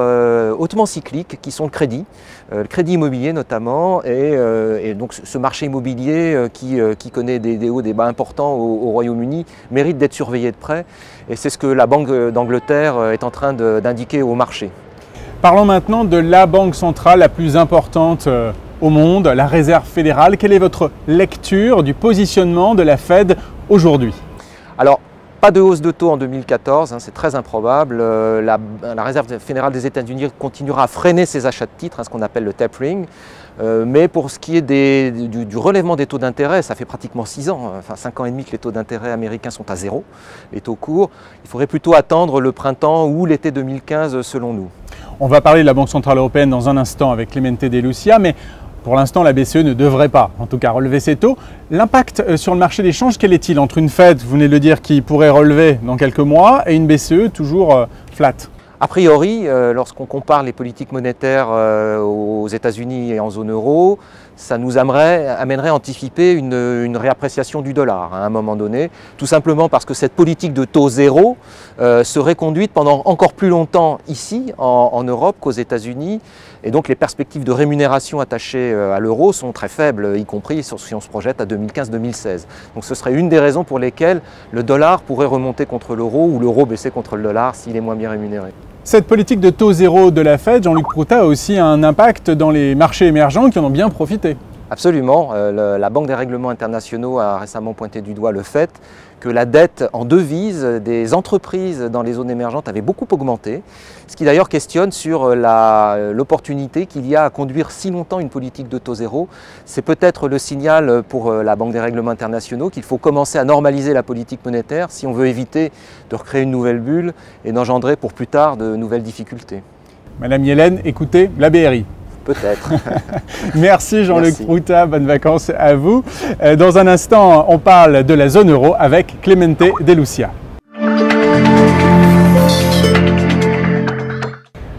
hautement cycliques qui sont le crédit immobilier notamment, et donc ce marché immobilier qui connaît des hauts, des bas importants au Royaume-Uni mérite d'être surveillé de près, et c'est ce que la Banque d'Angleterre est en train d'indiquer au marché. Parlons maintenant de la banque centrale la plus importante au monde, la Réserve fédérale. Quelle est votre lecture du positionnement de la Fed aujourd'hui? Alors, pas de hausse de taux en 2014, c'est très improbable. La Réserve fédérale des États-Unis continuera à freiner ses achats de titres, ce qu'on appelle le tapering. Mais pour ce qui est du relèvement des taux d'intérêt, ça fait pratiquement 6 ans, 5 ans et demi que les taux d'intérêt américains sont à zéro, les taux courts. Il faudrait plutôt attendre le printemps ou l'été 2015 selon nous. On va parler de la Banque centrale européenne dans un instant avec Clemente De Lucia, mais pour l'instant, la BCE ne devrait pas, en tout cas, relever ses taux. L'impact sur le marché des changes, quel est-il entre une Fed, vous venez de le dire, qui pourrait relever dans quelques mois, et une BCE toujours flat? A priori, lorsqu'on compare les politiques monétaires aux États-Unis et en zone euro, ça nous amènerait à anticiper une réappréciation du dollar à un moment donné, tout simplement parce que cette politique de taux zéro serait conduite pendant encore plus longtemps ici, en Europe, qu'aux États-Unis, et donc les perspectives de rémunération attachées à l'euro sont très faibles, y compris si on se projette à 2015-2016. Donc ce serait une des raisons pour lesquelles le dollar pourrait remonter contre l'euro ou l'euro baisser contre le dollar s'il est moins bien rémunéré. Cette politique de taux zéro de la Fed, Jean-Luc Proutat, a aussi un impact dans les marchés émergents qui en ont bien profité. Absolument. La Banque des règlements internationaux a récemment pointé du doigt le fait que la dette en devises des entreprises dans les zones émergentes avait beaucoup augmenté, ce qui d'ailleurs questionne sur l'opportunité qu'il y a à conduire si longtemps une politique de taux zéro. C'est peut-être le signal pour la Banque des règlements internationaux qu'il faut commencer à normaliser la politique monétaire si on veut éviter de recréer une nouvelle bulle et d'engendrer pour plus tard de nouvelles difficultés. Madame Yellen, écoutez la BRI. Peut-être. Merci Jean-Luc Merci. Proutat, bonnes vacances à vous. Dans un instant, on parle de la zone euro avec Clemente De Lucia.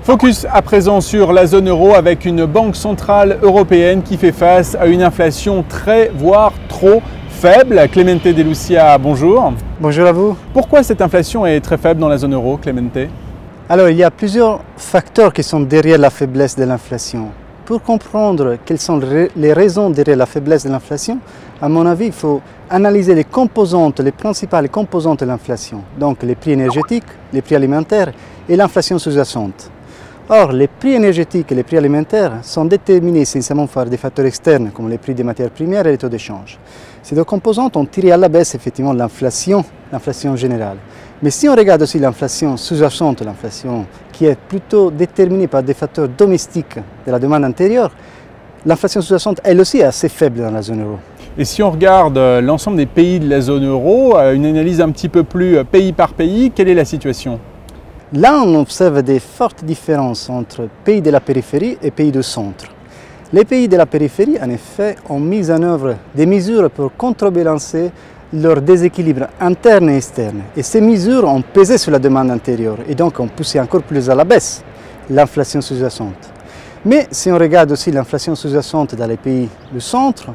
Focus à présent sur la zone euro avec une banque centrale européenne qui fait face à une inflation très, voire trop faible. Clemente De Lucia, bonjour. Bonjour à vous. Pourquoi cette inflation est très faible dans la zone euro, Clemente? Alors, il y a plusieurs facteurs qui sont derrière la faiblesse de l'inflation. Pour comprendre quelles sont les raisons derrière la faiblesse de l'inflation, à mon avis, il faut analyser les composantes, les principales composantes de l'inflation. Donc, les prix énergétiques, les prix alimentaires et l'inflation sous-jacente. Or, les prix énergétiques et les prix alimentaires sont déterminés essentiellement par des facteurs externes comme les prix des matières premières et les taux d'échange. Ces deux composantes ont tiré à la baisse effectivement l'inflation générale. Mais si on regarde aussi l'inflation sous-jacente, l'inflation qui est plutôt déterminée par des facteurs domestiques de la demande intérieure, l'inflation sous-jacente elle aussi est assez faible dans la zone euro. Et si on regarde l'ensemble des pays de la zone euro, une analyse un petit peu plus pays par pays, quelle est la situation? Là, on observe des fortes différences entre pays de la périphérie et pays du centre. Les pays de la périphérie, en effet, ont mis en œuvre des mesures pour contrebalancer leur déséquilibre interne et externe. Et ces mesures ont pesé sur la demande intérieure et donc ont poussé encore plus à la baisse l'inflation sous-jacente. Mais si on regarde aussi l'inflation sous-jacente dans les pays du centre,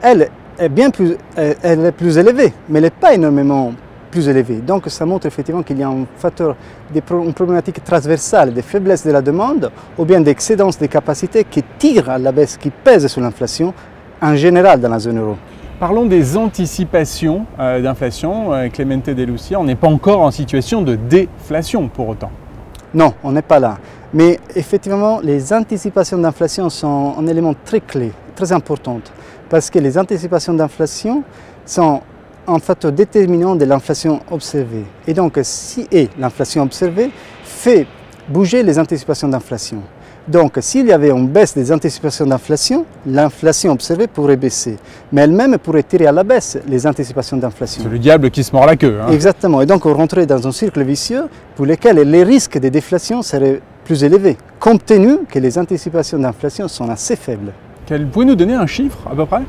elle est plus élevée, mais elle n'est pas énormément plus élevée. Donc ça montre effectivement qu'il y a un facteur, une problématique transversale de faiblesse de la demande ou bien d'excédence des capacités qui tire à la baisse, qui pèse sur l'inflation en général dans la zone euro. Parlons des anticipations d'inflation. Clemente De Lucia, on n'est pas encore en situation de déflation pour autant. Non, on n'est pas là. Mais effectivement, les anticipations d'inflation sont un élément très clé, très important, parce que les anticipations d'inflation sont un facteur déterminant de l'inflation observée. Et donc, l'inflation observée fait bouger les anticipations d'inflation. Donc, s'il y avait une baisse des anticipations d'inflation, l'inflation observée pourrait baisser. Mais elle-même pourrait tirer à la baisse les anticipations d'inflation. C'est le diable qui se mord la queue. Hein. Exactement. Et donc, on rentrait dans un cercle vicieux pour lequel les risques de déflation seraient plus élevés, compte tenu que les anticipations d'inflation sont assez faibles. Pouvez-vous nous donner un chiffre à peu près?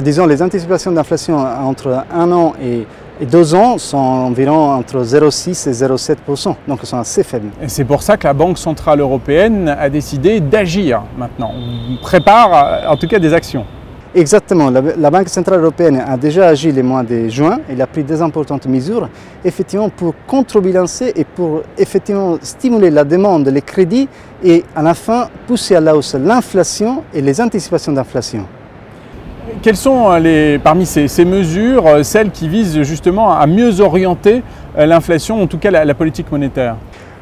Disons, les anticipations d'inflation entre 1 an et 2 ans sont environ entre 0,6 et 0,7%, donc elles sont assez faibles. Et c'est pour ça que la Banque Centrale Européenne a décidé d'agir maintenant. On prépare en tout cas des actions. Exactement. La Banque Centrale Européenne a déjà agi le mois de juin. Elle a pris des importantes mesures effectivement pour contrebalancer et pour effectivement stimuler la demande, les crédits et à la fin pousser à la hausse l'inflation et les anticipations d'inflation. Quelles sont parmi ces mesures celles qui visent justement à mieux orienter l'inflation, en tout cas la politique monétaire?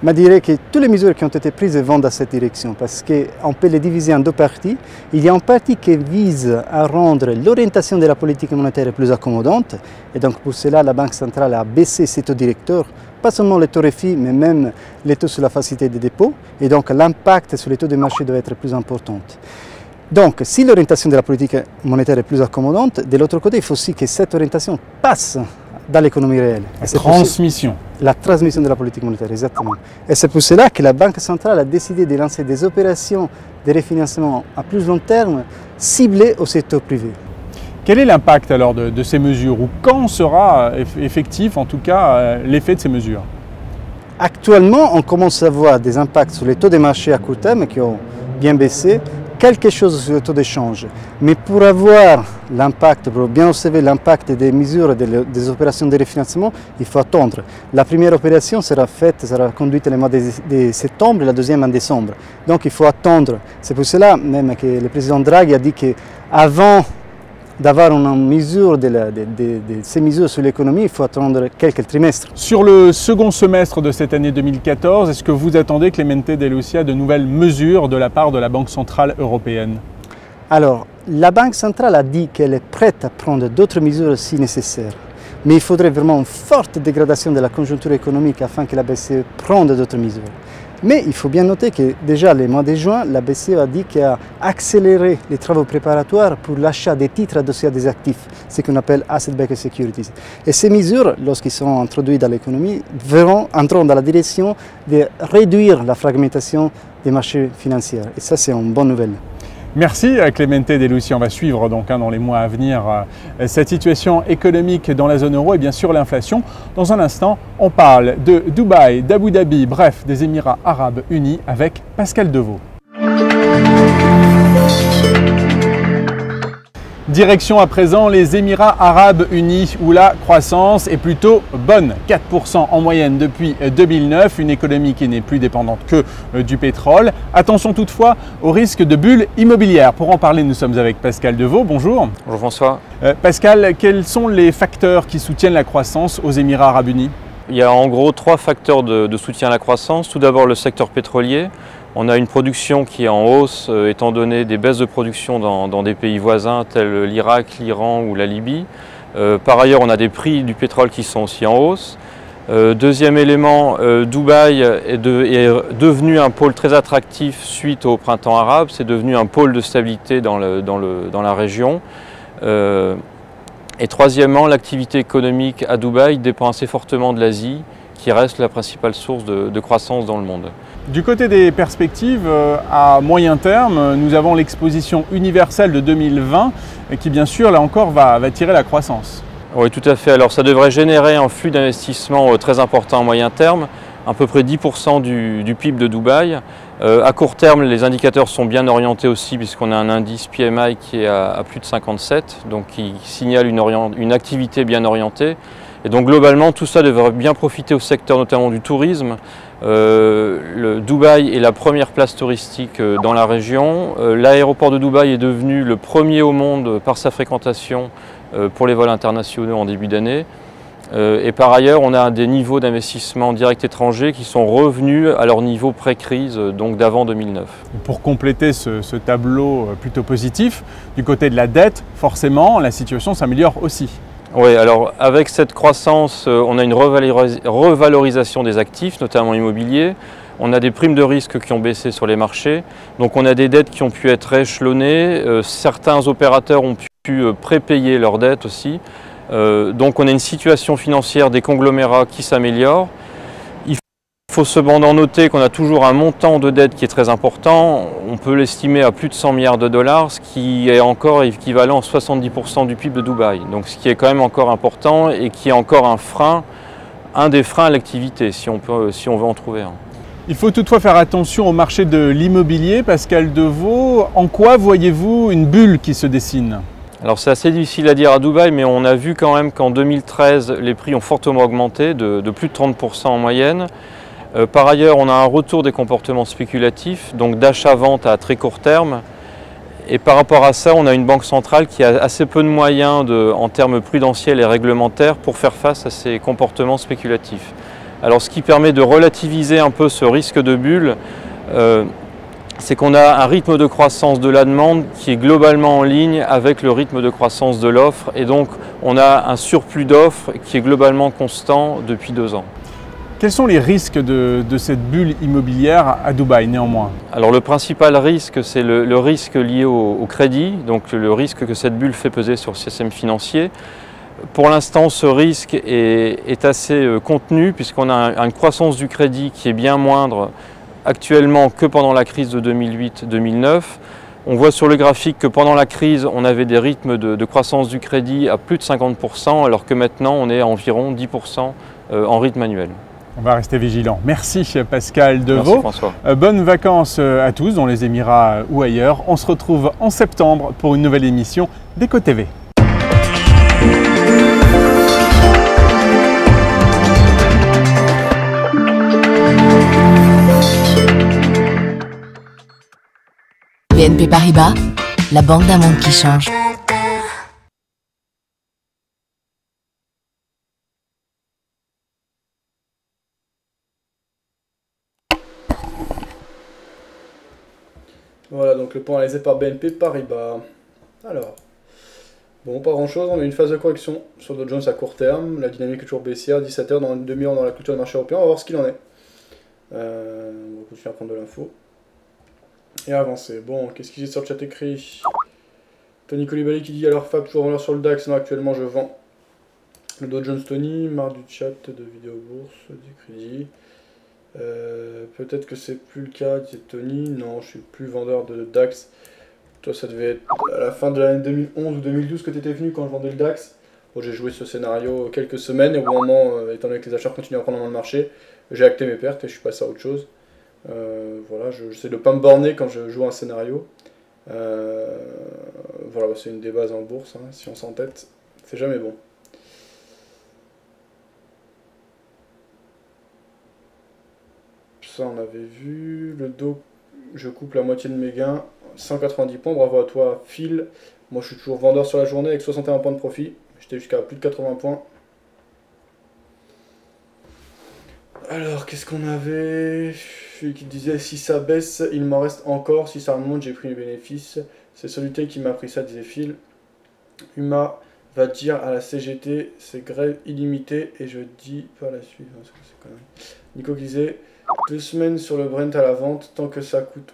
Je dirais que toutes les mesures qui ont été prises vont dans cette direction parce qu'on peut les diviser en deux parties. Il y a une partie qui vise à rendre l'orientation de la politique monétaire plus accommodante et donc pour cela la Banque centrale a baissé ses taux directeurs, pas seulement les taux REFI mais même les taux sur la facilité des dépôts et donc l'impact sur les taux de marché doit être plus important. Donc, si l'orientation de la politique monétaire est plus accommodante, de l'autre côté, il faut aussi que cette orientation passe dans l'économie réelle. La transmission. La transmission de la politique monétaire, exactement. Et c'est pour cela que la Banque centrale a décidé de lancer des opérations de refinancement à plus long terme ciblées au secteur privé. Quel est l'impact alors de ces mesures ou quand sera effectif en tout cas l'effet de ces mesures? Actuellement, on commence à voir des impacts sur les taux de marché à court terme qui ont bien baissé, quelque chose sur le taux d'échange. Mais pour avoir l'impact, pour bien observer l'impact des mesures des opérations de refinancement, il faut attendre. La première opération sera conduite le mois de septembre et la deuxième en décembre. Donc il faut attendre. C'est pour cela même que le président Draghi a dit qu'avant d'avoir une mesure de ces mesures sur l'économie, il faut attendre quelques trimestres. Sur le second semestre de cette année 2014, est-ce que vous attendez, Clemente De Lucia, de nouvelles mesures de la part de la Banque Centrale Européenne? Alors, la Banque Centrale a dit qu'elle est prête à prendre d'autres mesures si nécessaire. Mais il faudrait vraiment une forte dégradation de la conjoncture économique afin que la BCE prenne d'autres mesures. Mais il faut bien noter que déjà le mois de juin, la BCE a dit qu'elle a accéléré les travaux préparatoires pour l'achat des titres adossés à des actifs, ce qu'on appelle asset-backed securities. Et ces mesures, lorsqu'ils seront introduites dans l'économie, entreront dans la direction de réduire la fragmentation des marchés financiers. Et ça, c'est une bonne nouvelle. Merci Clemente De Lucy. On va suivre donc dans les mois à venir cette situation économique dans la zone euro et bien sûr l'inflation. Dans un instant, on parle de Dubaï, d'Abu Dhabi, bref, des Émirats Arabes Unis avec Pascal Devaux. Direction à présent les Émirats Arabes Unis où la croissance est plutôt bonne. 4% en moyenne depuis 2009, une économie qui n'est plus dépendante que du pétrole. Attention toutefois au risque de bulle immobilière. Pour en parler, nous sommes avec Pascal Devaux. Bonjour. Bonjour François. Pascal, quels sont les facteurs qui soutiennent la croissance aux Émirats Arabes Unis? Il y a en gros 3 facteurs de soutien à la croissance. Tout d'abord le secteur pétrolier. On a une production qui est en hausse étant donné des baisses de production dans des pays voisins tels l'Irak, l'Iran ou la Libye. Par ailleurs, on a des prix du pétrole qui sont aussi en hausse. Deuxième élément, Dubaï est devenu un pôle très attractif suite au printemps arabe. C'est devenu un pôle de stabilité dans la région. Et troisièmement, l'activité économique à Dubaï dépend assez fortement de l'Asie, qui reste la principale source de croissance dans le monde. Du côté des perspectives, à moyen terme, nous avons l'exposition universelle de 2020 qui bien sûr là encore va tirer la croissance. Oui, tout à fait. Alors ça devrait générer un flux d'investissement très important à moyen terme, à peu près 10% du PIB de Dubaï. À court terme, les indicateurs sont bien orientés aussi puisqu'on a un indice PMI qui est à plus de 57, donc qui signale une activité bien orientée. Et donc globalement, tout ça devrait bien profiter au secteur notamment du tourisme. Le Dubaï est la première place touristique dans la région. L'aéroport de Dubaï est devenu le premier au monde par sa fréquentation pour les vols internationaux en début d'année. Et par ailleurs, on a des niveaux d'investissement direct étrangers qui sont revenus à leur niveau pré-crise, donc d'avant 2009. Pour compléter ce tableau plutôt positif, du côté de la dette, forcément, la situation s'améliore aussi. Oui, alors avec cette croissance, on a une revalorisation des actifs, notamment immobiliers. On a des primes de risque qui ont baissé sur les marchés. Donc on a des dettes qui ont pu être échelonnées. Certains opérateurs ont pu prépayer leurs dettes aussi. Donc on a une situation financière des conglomérats qui s'améliore. Il faut cependant noter qu'on a toujours un montant de dette qui est très important. On peut l'estimer à plus de 100 milliards de dollars, ce qui est encore équivalent à 70% du PIB de Dubaï. Donc ce qui est quand même encore important et qui est encore un frein, un des freins à l'activité, si on veut en trouver un. Il faut toutefois faire attention au marché de l'immobilier. Pascal Devaux, en quoi voyez-vous une bulle qui se dessine ? Alors c'est assez difficile à dire à Dubaï, mais on a vu quand même qu'en 2013, les prix ont fortement augmenté, de plus de 30% en moyenne. Par ailleurs, on a un retour des comportements spéculatifs, donc d'achat-vente à très court terme. Et par rapport à ça, on a une banque centrale qui a assez peu de moyens en termes prudentiels et réglementaires pour faire face à ces comportements spéculatifs. Alors ce qui permet de relativiser un peu ce risque de bulle, c'est qu'on a un rythme de croissance de la demande qui est globalement en ligne avec le rythme de croissance de l'offre. Et donc on a un surplus d'offres qui est globalement constant depuis 2 ans. Quels sont les risques de cette bulle immobilière à Dubaï néanmoins? Alors le principal risque, c'est le risque lié au crédit, donc le risque que cette bulle fait peser sur le système financier. Pour l'instant, ce risque est assez contenu puisqu'on a une croissance du crédit qui est bien moindre actuellement que pendant la crise de 2008-2009. On voit sur le graphique que pendant la crise, on avait des rythmes de croissance du crédit à plus de 50%, alors que maintenant, on est à environ 10% en rythme annuel. On va rester vigilant. Merci Pascal Devaux. Merci François. Bonnes vacances à tous dans les Émirats ou ailleurs. On se retrouve en septembre pour une nouvelle émission d'Eco TV. BNP Paribas, la banque d'un monde qui change. Voilà, donc le point réalisé par BNP Paribas. Alors, bon, pas grand chose, on a une phase de correction sur Dow Jones à court terme, la dynamique est toujours baissière, 17h dans une demi-heure dans la culture du marché européen, on va voir ce qu'il en est. On va continuer à prendre de l'info. Et avancer. Bon, qu'est-ce qu'il y a sur le chat écrit? Tony Colibali qui dit alors Fab, toujours vendeur sur le DAX, non actuellement je vends. Le Dow Jones Tony, marre du chat de vidéo bourse, du crédit. Peut-être que c'est plus le cas, dit Tony. Non, je suis plus vendeur de DAX. Toi, ça devait être à la fin de l'année 2011 ou 2012 que tu étais venu quand je vendais le DAX. Bon, j'ai joué ce scénario quelques semaines et au bout d'un moment, étant donné que les acheteurs continuent à prendre en main le marché, j'ai acté mes pertes et je suis passé à autre chose. Voilà, j'essaie de ne pas me borner quand je joue un scénario. Voilà, c'est une des bases en bourse, hein, si on s'entête, c'est jamais bon. Ça, on avait vu. Le dos, je coupe la moitié de mes gains. 190 points, bravo à toi, Phil. Moi, je suis toujours vendeur sur la journée avec 61 points de profit. J'étais jusqu'à plus de 80 points. Alors, qu'est-ce qu'on avait? Celui qui disait si ça baisse, il m'en reste encore. Si ça remonte, j'ai pris mes bénéfices. C'est Soluté qui m'a appris ça, disait Phil. Uma va dire à la CGT, c'est grève illimitée. Et je dis pas la suite. Nico qui disait 2 semaines sur le Brent à la vente, tant que ça coûte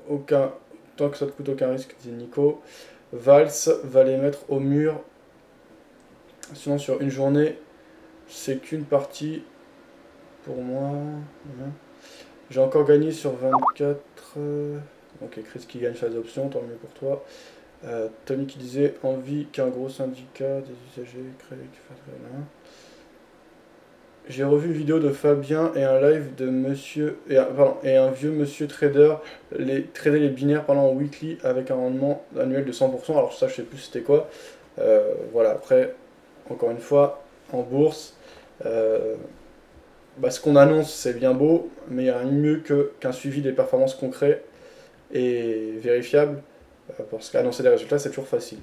aucun, tant que ça te coûte aucun risque, disait Nico. Vals va les mettre au mur. Sinon, sur une journée, c'est qu'une partie. Pour moi, j'ai encore gagné sur 24. Ok, Chris qui gagne sur les options, tant mieux pour toi. Tony qui disait envie qu'un gros syndicat des usagers crée. J'ai revu une vidéo de Fabien et un live de monsieur et un vieux monsieur trader trader les binaires pendant en weekly avec un rendement annuel de 100%. Alors ça, je sais plus c'était quoi. Voilà, après, encore une fois, en bourse. Ce qu'on annonce, c'est bien beau, mais il y a rien de mieux qu'un suivi des performances concrètes et vérifiables, parce qu'annoncer des résultats, c'est toujours facile.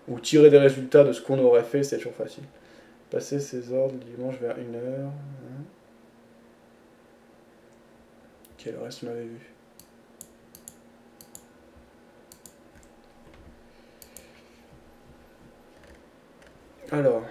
Ou tirer des résultats de ce qu'on aurait fait, c'est toujours facile. Passer ses ordres dimanche vers 1h. Ok, le reste, on avait vu. Alors...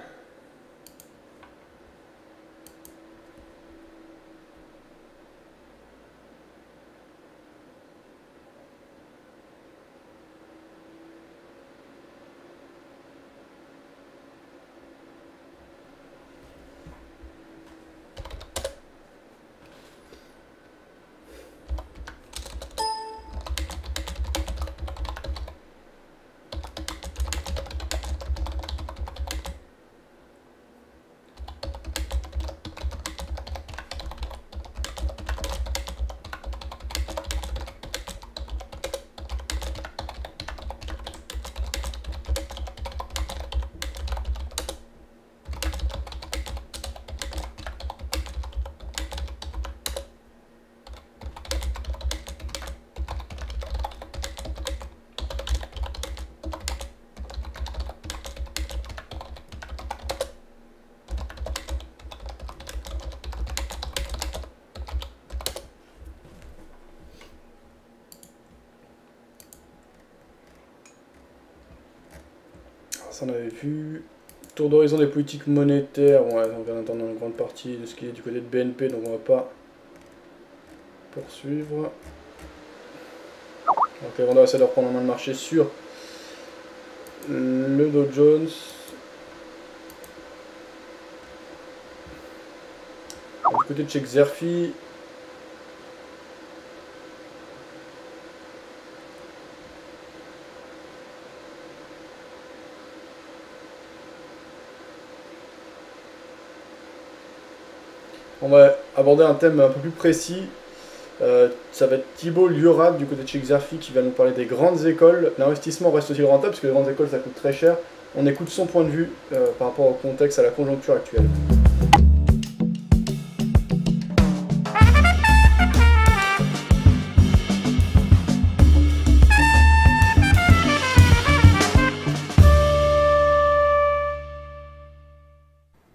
Ça, on avait vu. Tour d'horizon des politiques monétaires. Ouais, on vient d'entendre une grande partie de ce qui est du côté de BNP, donc on va pas poursuivre. Ok, on va essayer de reprendre en main le marché sur le Dow Jones. Du côté de chez Xerfi. On va aborder un thème un peu plus précis. Ça va être Thibaut Liurat du côté de chez Xerfi qui va nous parler des grandes écoles. L'investissement reste aussi rentable parce que les grandes écoles ça coûte très cher. On écoute son point de vue par rapport au contexte, à la conjoncture actuelle.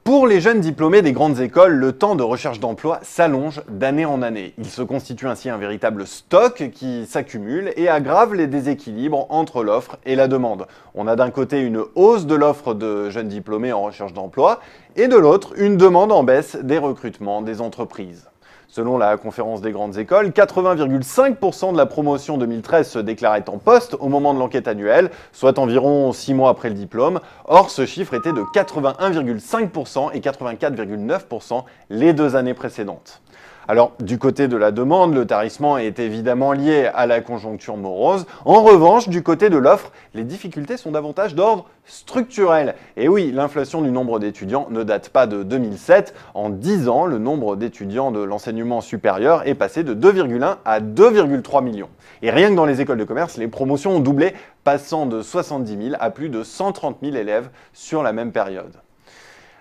Pour les jeunes diplômés des grandes écoles, le temps de recherche d'emploi s'allonge d'année en année. Il se constitue ainsi un véritable stock qui s'accumule et aggrave les déséquilibres entre l'offre et la demande. On a d'un côté une hausse de l'offre de jeunes diplômés en recherche d'emploi et de l'autre une demande en baisse des recrutements des entreprises. Selon la conférence des grandes écoles, 80,5% de la promotion 2013 se déclarait en poste au moment de l'enquête annuelle, soit environ 6 mois après le diplôme. Or, ce chiffre était de 81,5% et 84,9% les 2 années précédentes. Alors, du côté de la demande, le tarissement est évidemment lié à la conjoncture morose. En revanche, du côté de l'offre, les difficultés sont davantage d'ordre structurel. Et oui, l'inflation du nombre d'étudiants ne date pas de 2007. En 10 ans, le nombre d'étudiants de l'enseignement supérieur est passé de 2,1 à 2,3 millions. Et rien que dans les écoles de commerce, les promotions ont doublé, passant de 70 000 à plus de 130 000 élèves sur la même période.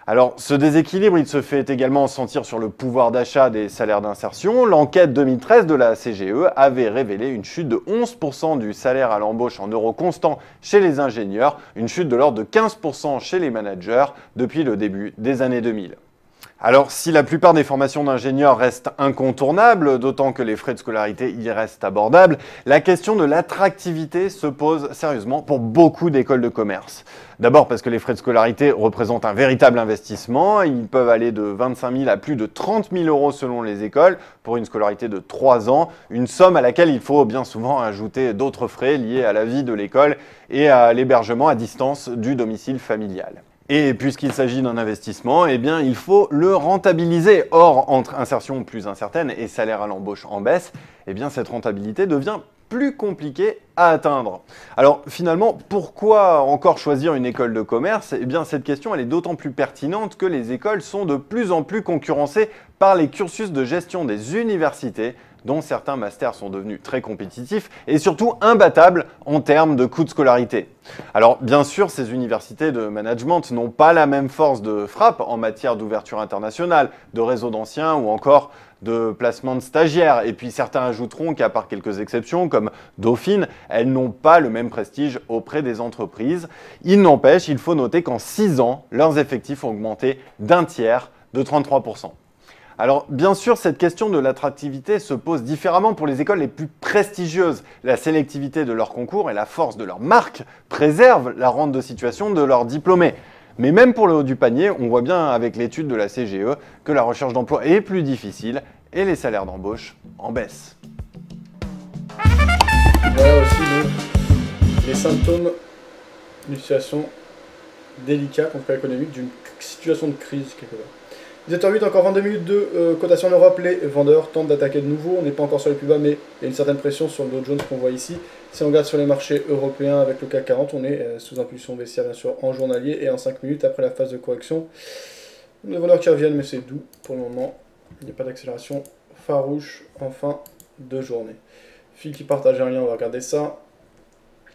Alors, ce déséquilibre, il se fait également sentir sur le pouvoir d'achat des salaires d'insertion. L'enquête 2013 de la CGE avait révélé une chute de 11% du salaire à l'embauche en euros constants chez les ingénieurs, une chute de l'ordre de 15% chez les managers depuis le début des années 2000. Alors, si la plupart des formations d'ingénieurs restent incontournables, d'autant que les frais de scolarité y restent abordables, la question de l'attractivité se pose sérieusement pour beaucoup d'écoles de commerce. D'abord parce que les frais de scolarité représentent un véritable investissement. Ils peuvent aller de 25 000 à plus de 30 000 euros selon les écoles pour une scolarité de 3 ans, une somme à laquelle il faut bien souvent ajouter d'autres frais liés à la vie de l'école et à l'hébergement à distance du domicile familial. Et puisqu'il s'agit d'un investissement, eh bien, il faut le rentabiliser. Or, entre insertion plus incertaine et salaire à l'embauche en baisse, eh bien, cette rentabilité devient plus compliquée à atteindre. Alors finalement, pourquoi encore choisir une école de commerce? Eh bien, cette question elle est d'autant plus pertinente que les écoles sont de plus en plus concurrencées par les cursus de gestion des universités, dont certains masters sont devenus très compétitifs et surtout imbattables en termes de coûts de scolarité. Alors bien sûr, ces universités de management n'ont pas la même force de frappe en matière d'ouverture internationale, de réseau d'anciens ou encore de placement de stagiaires. Et puis certains ajouteront qu'à part quelques exceptions comme Dauphine, elles n'ont pas le même prestige auprès des entreprises. Il n'empêche, il faut noter qu'en 6 ans, leurs effectifs ont augmenté d'un tiers, de 33%. Alors bien sûr, cette question de l'attractivité se pose différemment pour les écoles les plus prestigieuses. La sélectivité de leurs concours et la force de leur marque préservent la rente de situation de leurs diplômés. Mais même pour le haut du panier, on voit bien avec l'étude de la CGE que la recherche d'emploi est plus difficile et les salaires d'embauche en baisse. Voilà aussi les symptômes d'une situation délicate, en tout cas économique, d'une situation de crise quelque part. 17h08, encore 22 minutes de cotation en Europe. Les vendeurs tentent d'attaquer de nouveau. On n'est pas encore sur les plus bas, mais il y a une certaine pression sur le Dow Jones qu'on voit ici. Si on regarde sur les marchés européens avec le CAC 40, on est sous impulsion baissière bien sûr en journalier et en 5 minutes après la phase de correction. Les vendeurs qui reviennent, mais c'est doux pour le moment. Il n'y a pas d'accélération farouche en fin de journée. Fil qui partage un lien, on va regarder ça.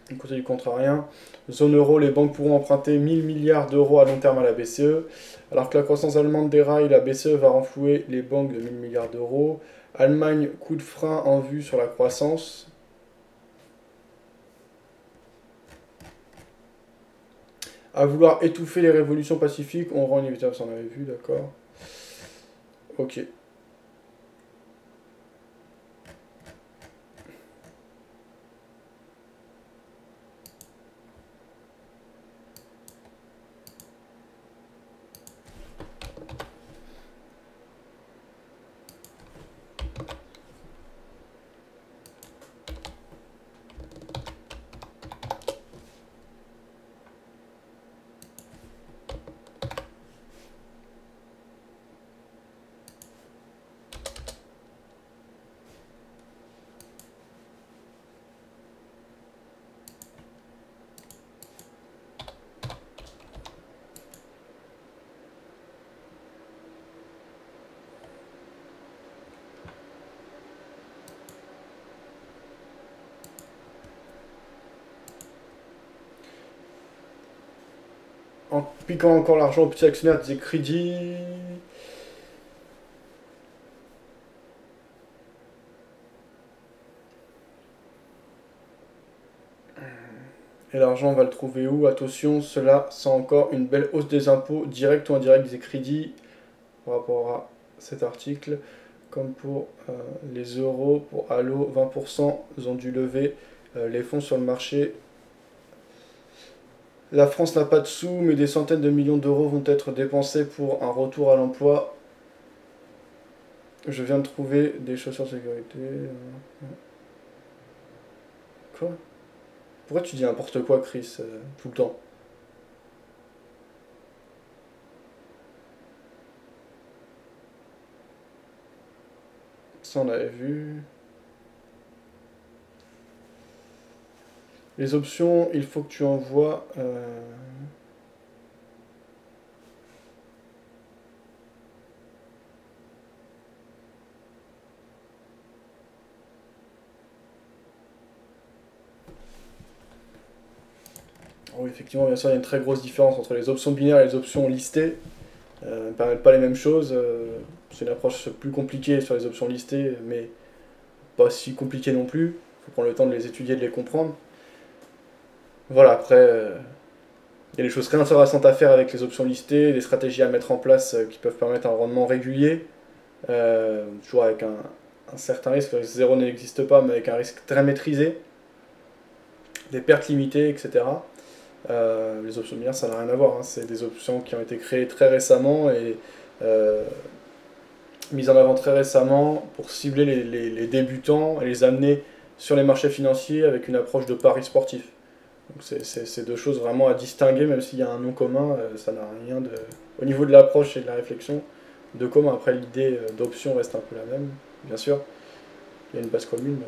Du côté du contrarien, zone euro, les banques pourront emprunter 1000 milliards d'euros à long terme à la BCE, alors que la croissance allemande déraille, la BCE va renflouer les banques de 1000 milliards d'euros. Allemagne, coup de frein en vue sur la croissance. À vouloir étouffer les révolutions pacifiques, on rend inévitable, ça on avait vu, d'accord. Ok. En piquant encore l'argent au petit actionnaire des crédits. Et l'argent, on va le trouver où? Attention, cela sent encore une belle hausse des impôts, directs ou indirects des crédits, par rapport à cet article. Comme pour les euros, pour Allo, 20%, ils ont dû lever les fonds sur le marché. La France n'a pas de sous, mais des centaines de millions d'euros vont être dépensés pour un retour à l'emploi. Je viens de trouver des chaussures de sécurité. Quoi? Pourquoi tu dis n'importe quoi, Chris, tout le temps? Ça, on avait vu. Les options, il faut que tu envoies... Oui, effectivement, bien sûr, il y a une très grosse différence entre les options binaires et les options listées. Ne permettent pas les mêmes choses. C'est une approche plus compliquée sur les options listées, mais pas si compliquée non plus. Il faut prendre le temps de les étudier, de les comprendre. Voilà, après, il y a des choses très intéressantes à faire avec les options listées, des stratégies à mettre en place qui peuvent permettre un rendement régulier, toujours avec un certain risque. Le risque zéro n'existe pas, mais avec un risque très maîtrisé, des pertes limitées, etc. Les options binaires, ça n'a rien à voir, hein. C'est des options qui ont été créées très récemment et mises en avant très récemment pour cibler les débutants et les amener sur les marchés financiers avec une approche de pari sportif. Donc c'est deux choses vraiment à distinguer, même s'il y a un nom commun, ça n'a rien de... Au niveau de l'approche et de la réflexion, de commun. Après, l'idée d'option reste un peu la même, bien sûr. Il y a une base commune, mais...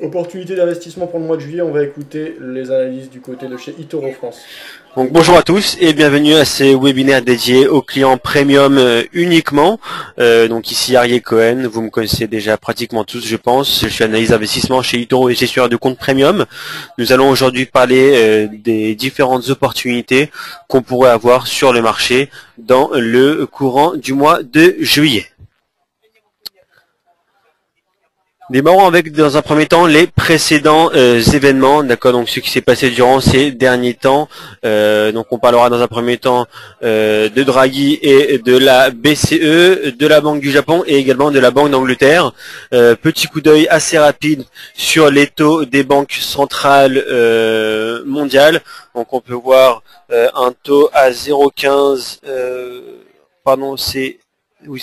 Opportunité d'investissement pour le mois de juillet, on va écouter les analyses du côté de chez eToro France. Donc bonjour à tous et bienvenue à ces webinaires dédiés aux clients premium uniquement. Donc ici Arié Cohen, vous me connaissez déjà pratiquement tous je pense. Je suis analyste d'investissement chez eToro et gestionnaire de compte premium. Nous allons aujourd'hui parler des différentes opportunités qu'on pourrait avoir sur le marché dans le courant du mois de juillet. Démarrons avec, dans un premier temps, les précédents événements, d'accord, donc ce qui s'est passé durant ces derniers temps. Donc on parlera dans un premier temps de Draghi et de la BCE, de la Banque du Japon et également de la Banque d'Angleterre. Petit coup d'œil assez rapide sur les taux des banques centrales mondiales. Donc on peut voir un taux à 0,15, pardon, c'est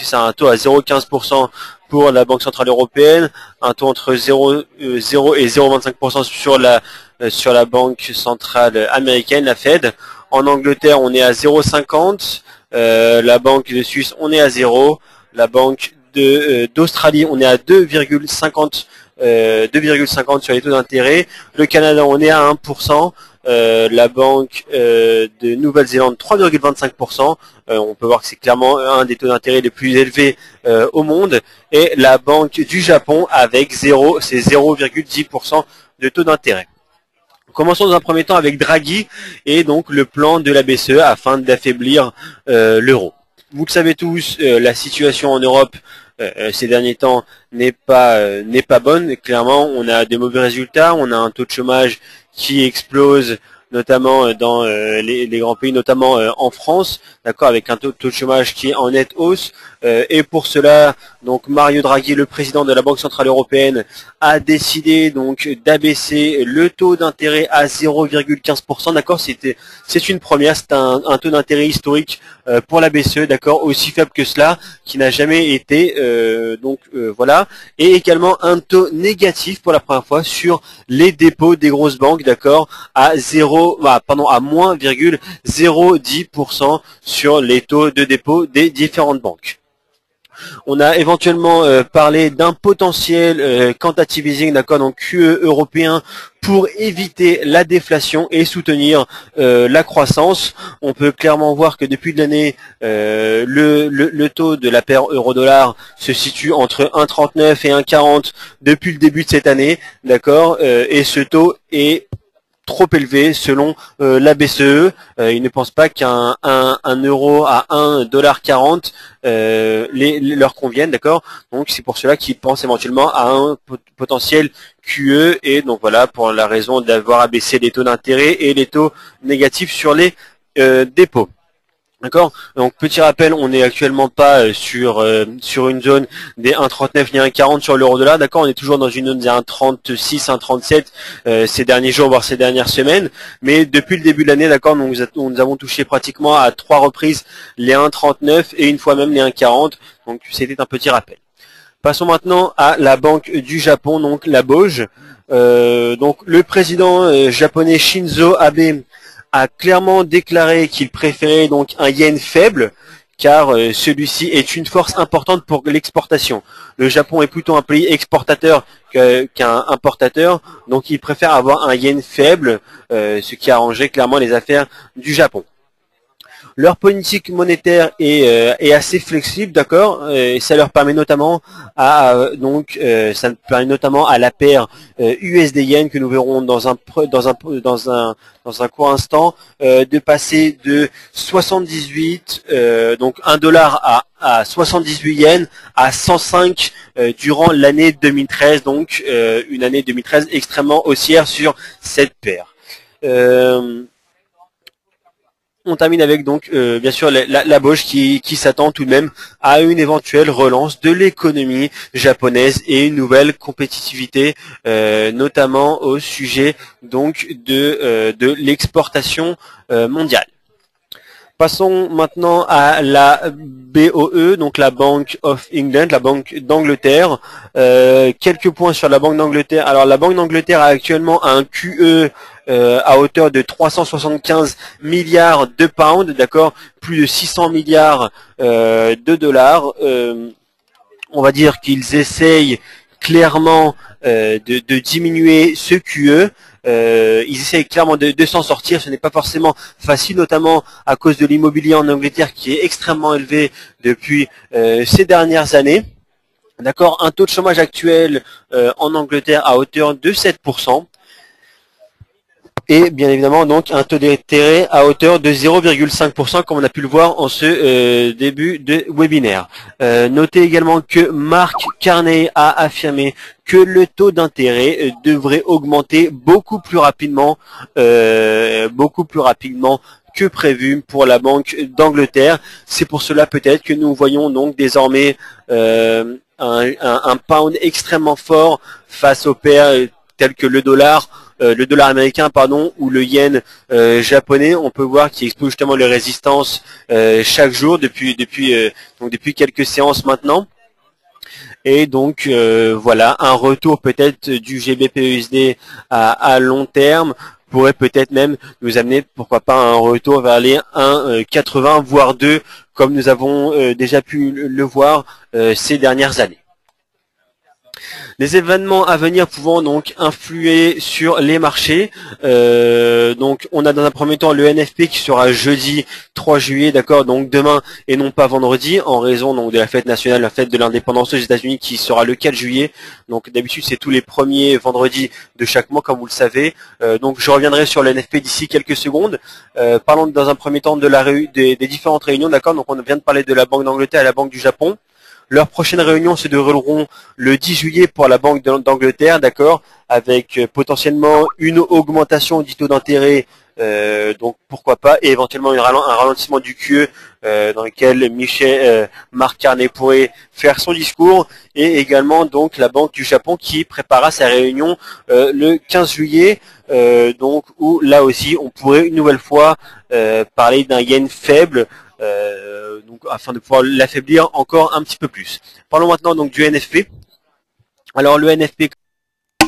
ça, un taux à 0,15% pour la Banque Centrale Européenne, un taux entre 0 et 0,25% sur la Banque Centrale Américaine, la Fed. En Angleterre, on est à 0,50. La Banque de Suisse, on est à 0. La Banque d'Australie, on est à 2,50 sur les taux d'intérêt. Le Canada, on est à 1%. La Banque de Nouvelle-Zélande 3,25%, on peut voir que c'est clairement un des taux d'intérêt les plus élevés au monde, et la Banque du Japon avec c'est 0,10% de taux d'intérêt. Commençons dans un premier temps avec Draghi et donc le plan de la BCE afin d'affaiblir l'euro. Vous le savez tous, la situation en Europe ces derniers temps n'est pas bonne. Clairement, on a des mauvais résultats, on a un taux de chômage qui explose, notamment dans les grands pays, notamment en France, d'accord, avec un taux de chômage qui est en nette hausse. Et pour cela, donc Mario Draghi, le président de la Banque Centrale Européenne, a décidé donc d'abaisser le taux d'intérêt à 0,15%. D'accord, c'est une première, c'est un taux d'intérêt historique pour la BCE, d'accord, aussi faible que cela, qui n'a jamais été, voilà, et également un taux négatif pour la première fois sur les dépôts des grosses banques, d'accord, à moins 0,010% sur les taux de dépôt des différentes banques. On a éventuellement parlé d'un potentiel quantitative easing, d'accord, donc QE européen pour éviter la déflation et soutenir la croissance. On peut clairement voir que depuis l'année, le taux de la paire euro-dollar se situe entre 1,39 et 1,40 depuis le début de cette année, d'accord, et ce taux est trop élevé selon la BCE. Ils ne pensent pas qu'un euro à 1,40 $, leur convienne, d'accord. Donc c'est pour cela qu'ils pensent éventuellement à un potentiel QE, et donc voilà pour la raison d'avoir abaissé les taux d'intérêt et les taux négatifs sur les dépôts. D'accord. Donc petit rappel, on n'est actuellement pas sur une zone des 1,39 ni 1,40 sur l'euro-dollar. D'accord, on est toujours dans une zone des 1,36, 1,37 ces derniers jours, voire ces dernières semaines. Mais depuis le début de l'année, d'accord, nous avons touché pratiquement à 3 reprises les 1,39 et une fois même les 1,40. Donc c'était un petit rappel. Passons maintenant à la banque du Japon, donc la BOJ. Donc le président japonais Shinzo Abe a clairement déclaré qu'il préférait donc un yen faible, car celui-ci est une force importante pour l'exportation. Le Japon est plutôt un pays exportateur qu'un importateur, donc il préfère avoir un yen faible, ce qui arrangerait clairement les affaires du Japon. Leur politique monétaire est assez flexible, d'accord, et ça leur permet notamment à la paire USD-Yen que nous verrons dans un court instant de passer de 78 donc 1 dollar à 78 yens à 105 durant l'année 2013, donc une année 2013 extrêmement haussière sur cette paire. On termine avec donc bien sûr la BOJ qui s'attend tout de même à une éventuelle relance de l'économie japonaise et une nouvelle compétitivité, notamment au sujet donc de l'exportation mondiale. Passons maintenant à la BOE, donc la Bank of England, la Banque d'Angleterre. Quelques points sur la Banque d'Angleterre. Alors la Banque d'Angleterre a actuellement un QE à hauteur de 375 milliards de pounds, d'accord, plus de 600 milliards de dollars. On va dire qu'ils essayent clairement de diminuer ce QE. Ils essayent clairement de s'en sortir. Ce n'est pas forcément facile, notamment à cause de l'immobilier en Angleterre qui est extrêmement élevé depuis ces dernières années. D'accord, un taux de chômage actuel en Angleterre à hauteur de 7%. Et bien évidemment donc un taux d'intérêt à hauteur de 0,5% comme on a pu le voir en ce début de webinaire. Notez également que Mark Carney a affirmé que le taux d'intérêt devrait augmenter beaucoup plus rapidement que prévu pour la Banque d'Angleterre. C'est pour cela peut-être que nous voyons donc désormais un pound extrêmement fort face aux paires telles que le dollar américain ou le yen japonais. On peut voir qu'il expose justement les résistances chaque jour depuis quelques séances maintenant. Et donc voilà, un retour peut-être du GBP-USD à long terme pourrait peut-être même nous amener, pourquoi pas, un retour vers les 1,80 voire 2 comme nous avons déjà pu le voir ces dernières années. Les événements à venir pouvant donc influer sur les marchés. Donc on a dans un premier temps le NFP qui sera jeudi 3 juillet, d'accord, donc demain et non pas vendredi, en raison donc de la fête nationale, la fête de l'indépendance aux États-Unis qui sera le 4 juillet. Donc d'habitude c'est tous les premiers vendredis de chaque mois comme vous le savez. Donc je reviendrai sur le NFP d'ici quelques secondes. Parlons dans un premier temps de des différentes réunions, d'accord. Donc on vient de parler de la Banque d'Angleterre et la Banque du Japon. Leurs prochaines réunions se dérouleront le 10 juillet pour la Banque d'Angleterre, d'accord, avec potentiellement une augmentation du taux d'intérêt, donc pourquoi pas, et éventuellement un ralentissement du QE dans lequel Mark Carney pourrait faire son discours, et également donc la Banque du Japon qui préparera sa réunion le 15 juillet, donc où là aussi on pourrait une nouvelle fois parler d'un yen faible. Donc afin de pouvoir l'affaiblir encore un petit peu plus. Parlons maintenant donc du NFP. Alors le NFP.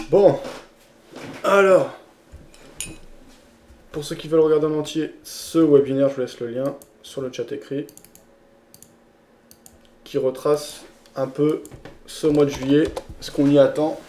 Bon, alors, pour ceux qui veulent regarder en entier ce webinaire, je vous laisse le lien sur le chat écrit, qui retrace un peu ce mois de juillet, ce qu'on y attend.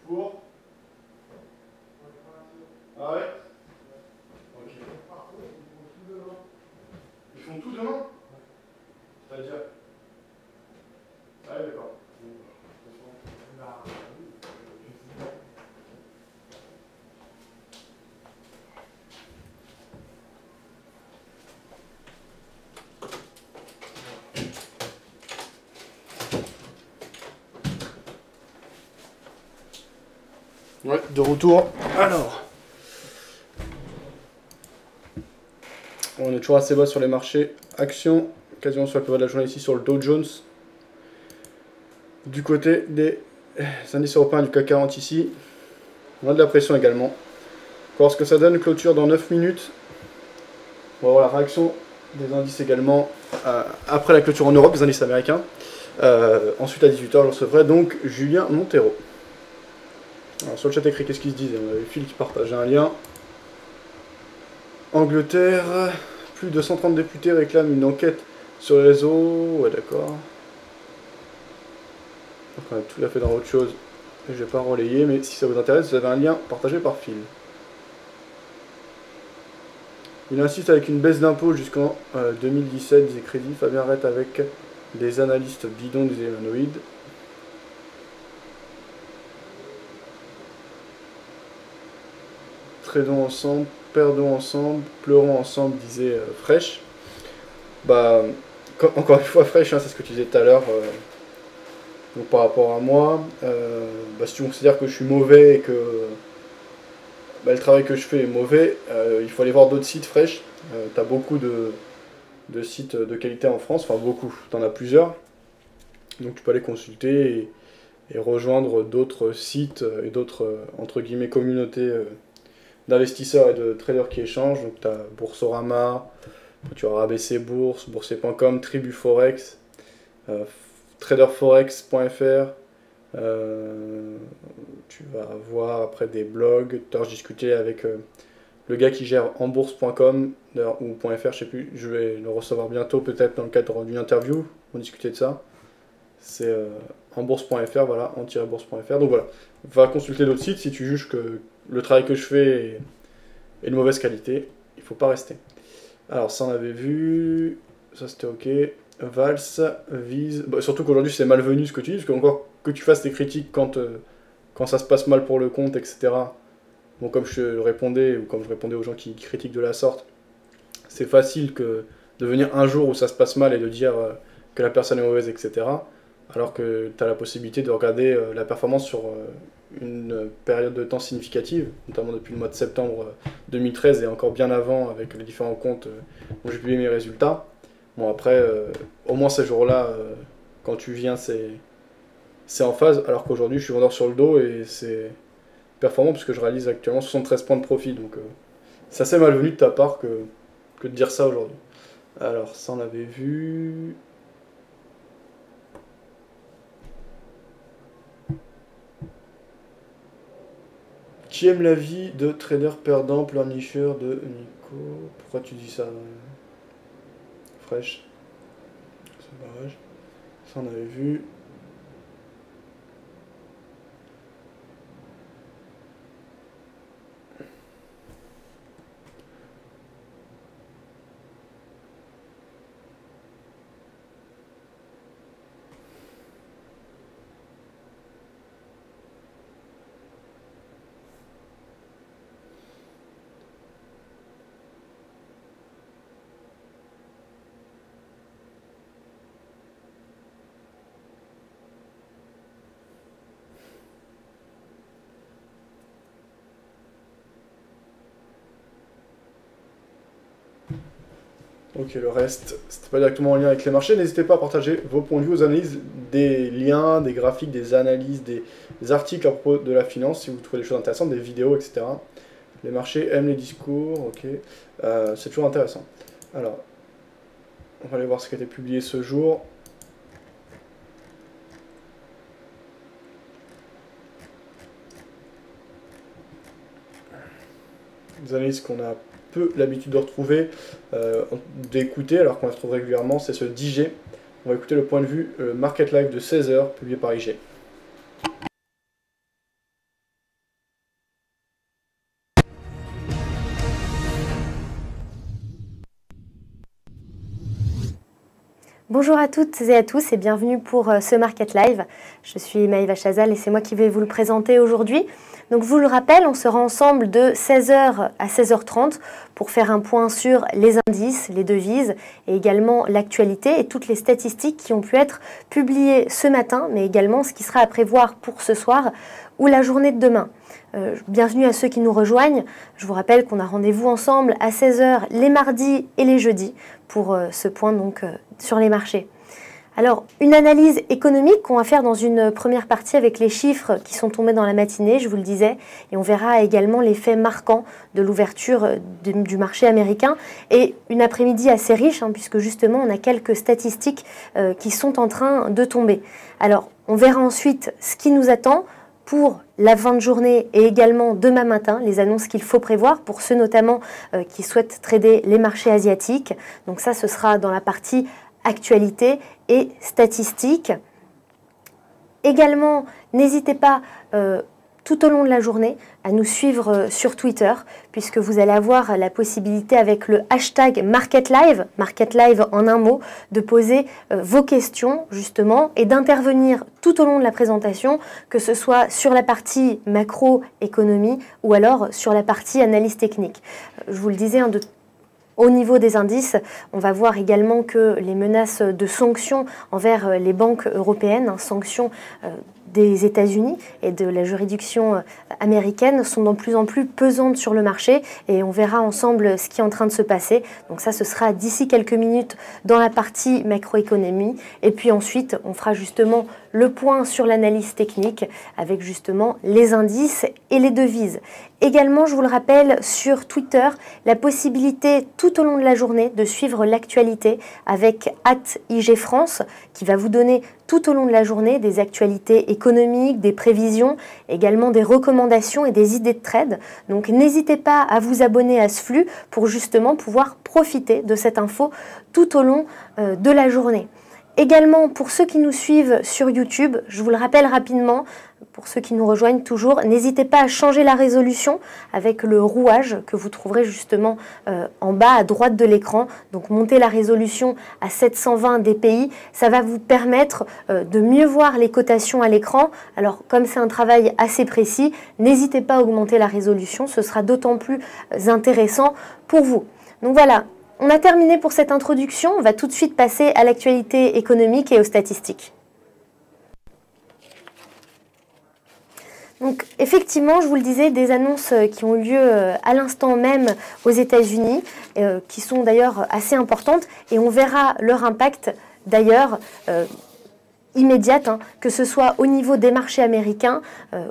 Pour. Ah ouais. Ok. Ils font tout demain. C'est-à-dire. Ah ouais, d'accord. Ouais, de retour. Alors, on est toujours assez bas sur les marchés actions, quasiment sur le plus bas de la journée ici sur le Dow Jones. Du côté des indices européens du CAC 40 ici, on a de la pression également. On va voir ce que ça donne, clôture dans 9 minutes. On va voir la réaction des indices également après la clôture en Europe, des indices américains. Ensuite à 18h, je recevrai donc Julien Montero. Alors, sur le chat écrit, qu'est-ce qu'ils se disent? On avait Phil qui partageait un lien. Angleterre, plus de 130 députés réclament une enquête sur les réseaux. Ouais, d'accord. On est tout à fait dans autre chose. Je ne vais pas relayer, mais si ça vous intéresse, vous avez un lien partagé par Phil. Il insiste avec une baisse d'impôts jusqu'en 2017, disait Crédit. Fabien arrête avec des analystes bidons des humanoïdes. Tradons ensemble, perdons ensemble, pleurons ensemble, disait Fresh. Bah, encore une fois, Fresh, hein, c'est ce que tu disais tout à l'heure. Donc par rapport à moi, bah, si tu considères que je suis mauvais et que bah, le travail que je fais est mauvais, il faut aller voir d'autres sites Fresh. Tu as beaucoup de sites de qualité en France, enfin beaucoup, tu en as plusieurs. Donc tu peux aller consulter et rejoindre d'autres sites et d'autres, entre guillemets, communautés d'investisseurs et de traders qui échangent. Donc tu as Boursorama, tu as ABC Bourse, boursier.com, Tribu Forex, traderforex.fr. Tu vas voir après des blogs. Tout à l'heure, je discutais avec le gars qui gère enbourse.com ou .fr, je sais plus. Je vais le recevoir bientôt, peut-être dans le cadre d'une interview. On discutait de ça. C'est enbourse.fr, voilà, en-bourse.fr. Donc voilà, va consulter d'autres sites si tu juges que le travail que je fais est de mauvaise qualité. Il faut pas rester. Alors ça on avait vu, ça c'était ok. Vals, Vise, bah, surtout qu'aujourd'hui c'est malvenu ce que tu dis, parce que encore que tu fasses tes critiques quand ça se passe mal pour le compte, etc. Bon, comme je répondais, ou comme je répondais aux gens qui critiquent de la sorte, c'est facile que de venir un jour où ça se passe mal et de dire que la personne est mauvaise, etc. Alors que tu as la possibilité de regarder la performance sur une période de temps significative, notamment depuis le mois de septembre 2013 et encore bien avant avec les différents comptes où j'ai publié mes résultats. Bon après, au moins ces jours-là, quand tu viens, c'est en phase, alors qu'aujourd'hui je suis vendeur sur le dos et c'est performant puisque je réalise actuellement 73 points de profit. Donc c'est assez malvenu de ta part que de dire ça aujourd'hui. Alors ça on avait vu... Qui aime la vie de trader perdant, pleurnicheur de Nico? Pourquoi tu dis ça, Fresh? C'est barrage. Ça on avait vu. Ok, le reste, c'était pas directement en lien avec les marchés. N'hésitez pas à partager vos points de vue, vos analyses, des liens, des graphiques, des analyses, des articles à propos de la finance, si vous trouvez des choses intéressantes, des vidéos, etc. Les marchés aiment les discours, ok. C'est toujours intéressant. Alors, on va aller voir ce qui a été publié ce jour. Des analyses qu'on a peu l'habitude de retrouver, d'écouter, alors qu'on la retrouve régulièrement, c'est ce d'IG. On va écouter le point de vue Market Live de 16h, publié par IG. Bonjour à toutes et à tous et bienvenue pour ce Market Live. Je suis Maëva Chazal et c'est moi qui vais vous le présenter aujourd'hui. Donc je vous le rappelle, on sera ensemble de 16h à 16h30 pour faire un point sur les indices, les devises et également l'actualité et toutes les statistiques qui ont pu être publiées ce matin, mais également ce qui sera à prévoir pour ce soir ou la journée de demain. Bienvenue à ceux qui nous rejoignent. Je vous rappelle qu'on a rendez-vous ensemble à 16h les mardis et les jeudis pour ce point donc sur les marchés. Alors, une analyse économique qu'on va faire dans une première partie avec les chiffres qui sont tombés dans la matinée, je vous le disais, et on verra également les faits marquants de l'ouverture du marché américain et une après-midi assez riche, puisque justement on a quelques statistiques qui sont en train de tomber. Alors, on verra ensuite ce qui nous attend pour la fin de journée et également demain matin, les annonces qu'il faut prévoir pour ceux notamment qui souhaitent trader les marchés asiatiques. Donc ça, ce sera dans la partie actualité et statistiques. Également, n'hésitez pas tout au long de la journée à nous suivre sur Twitter, puisque vous allez avoir la possibilité avec le hashtag Market Live en un mot, de poser vos questions justement et d'intervenir tout au long de la présentation, que ce soit sur la partie macroéconomie ou alors sur la partie analyse technique. Je vous le disais, au niveau des indices, on va voir également que les menaces de sanctions envers les banques européennes, sanctions des États-Unis et de la juridiction américaine sont de plus en plus pesantes sur le marché et on verra ensemble ce qui est en train de se passer. Donc ça, ce sera d'ici quelques minutes dans la partie macroéconomie et puis ensuite, on fera justement le point sur l'analyse technique avec justement les indices et les devises. Également, je vous le rappelle, sur Twitter, la possibilité tout au long de la journée de suivre l'actualité avec @IGFrance qui va vous donner tout au long de la journée des actualités économiques, des prévisions, également des recommandations et des idées de trade. Donc n'hésitez pas à vous abonner à ce flux pour justement pouvoir profiter de cette info tout au long de la journée. Également, pour ceux qui nous suivent sur YouTube, je vous le rappelle rapidement, pour ceux qui nous rejoignent toujours, n'hésitez pas à changer la résolution avec le rouage que vous trouverez justement en bas à droite de l'écran. Donc montez la résolution à 720 dpi, ça va vous permettre de mieux voir les cotations à l'écran. Alors comme c'est un travail assez précis, n'hésitez pas à augmenter la résolution, ce sera d'autant plus intéressant pour vous. Donc voilà. On a terminé pour cette introduction, on va tout de suite passer à l'actualité économique et aux statistiques. Donc effectivement, je vous le disais, des annonces qui ont eu lieu à l'instant même aux États-Unis, qui sont d'ailleurs assez importantes, et on verra leur impact d'ailleurs immédiate, que ce soit au niveau des marchés américains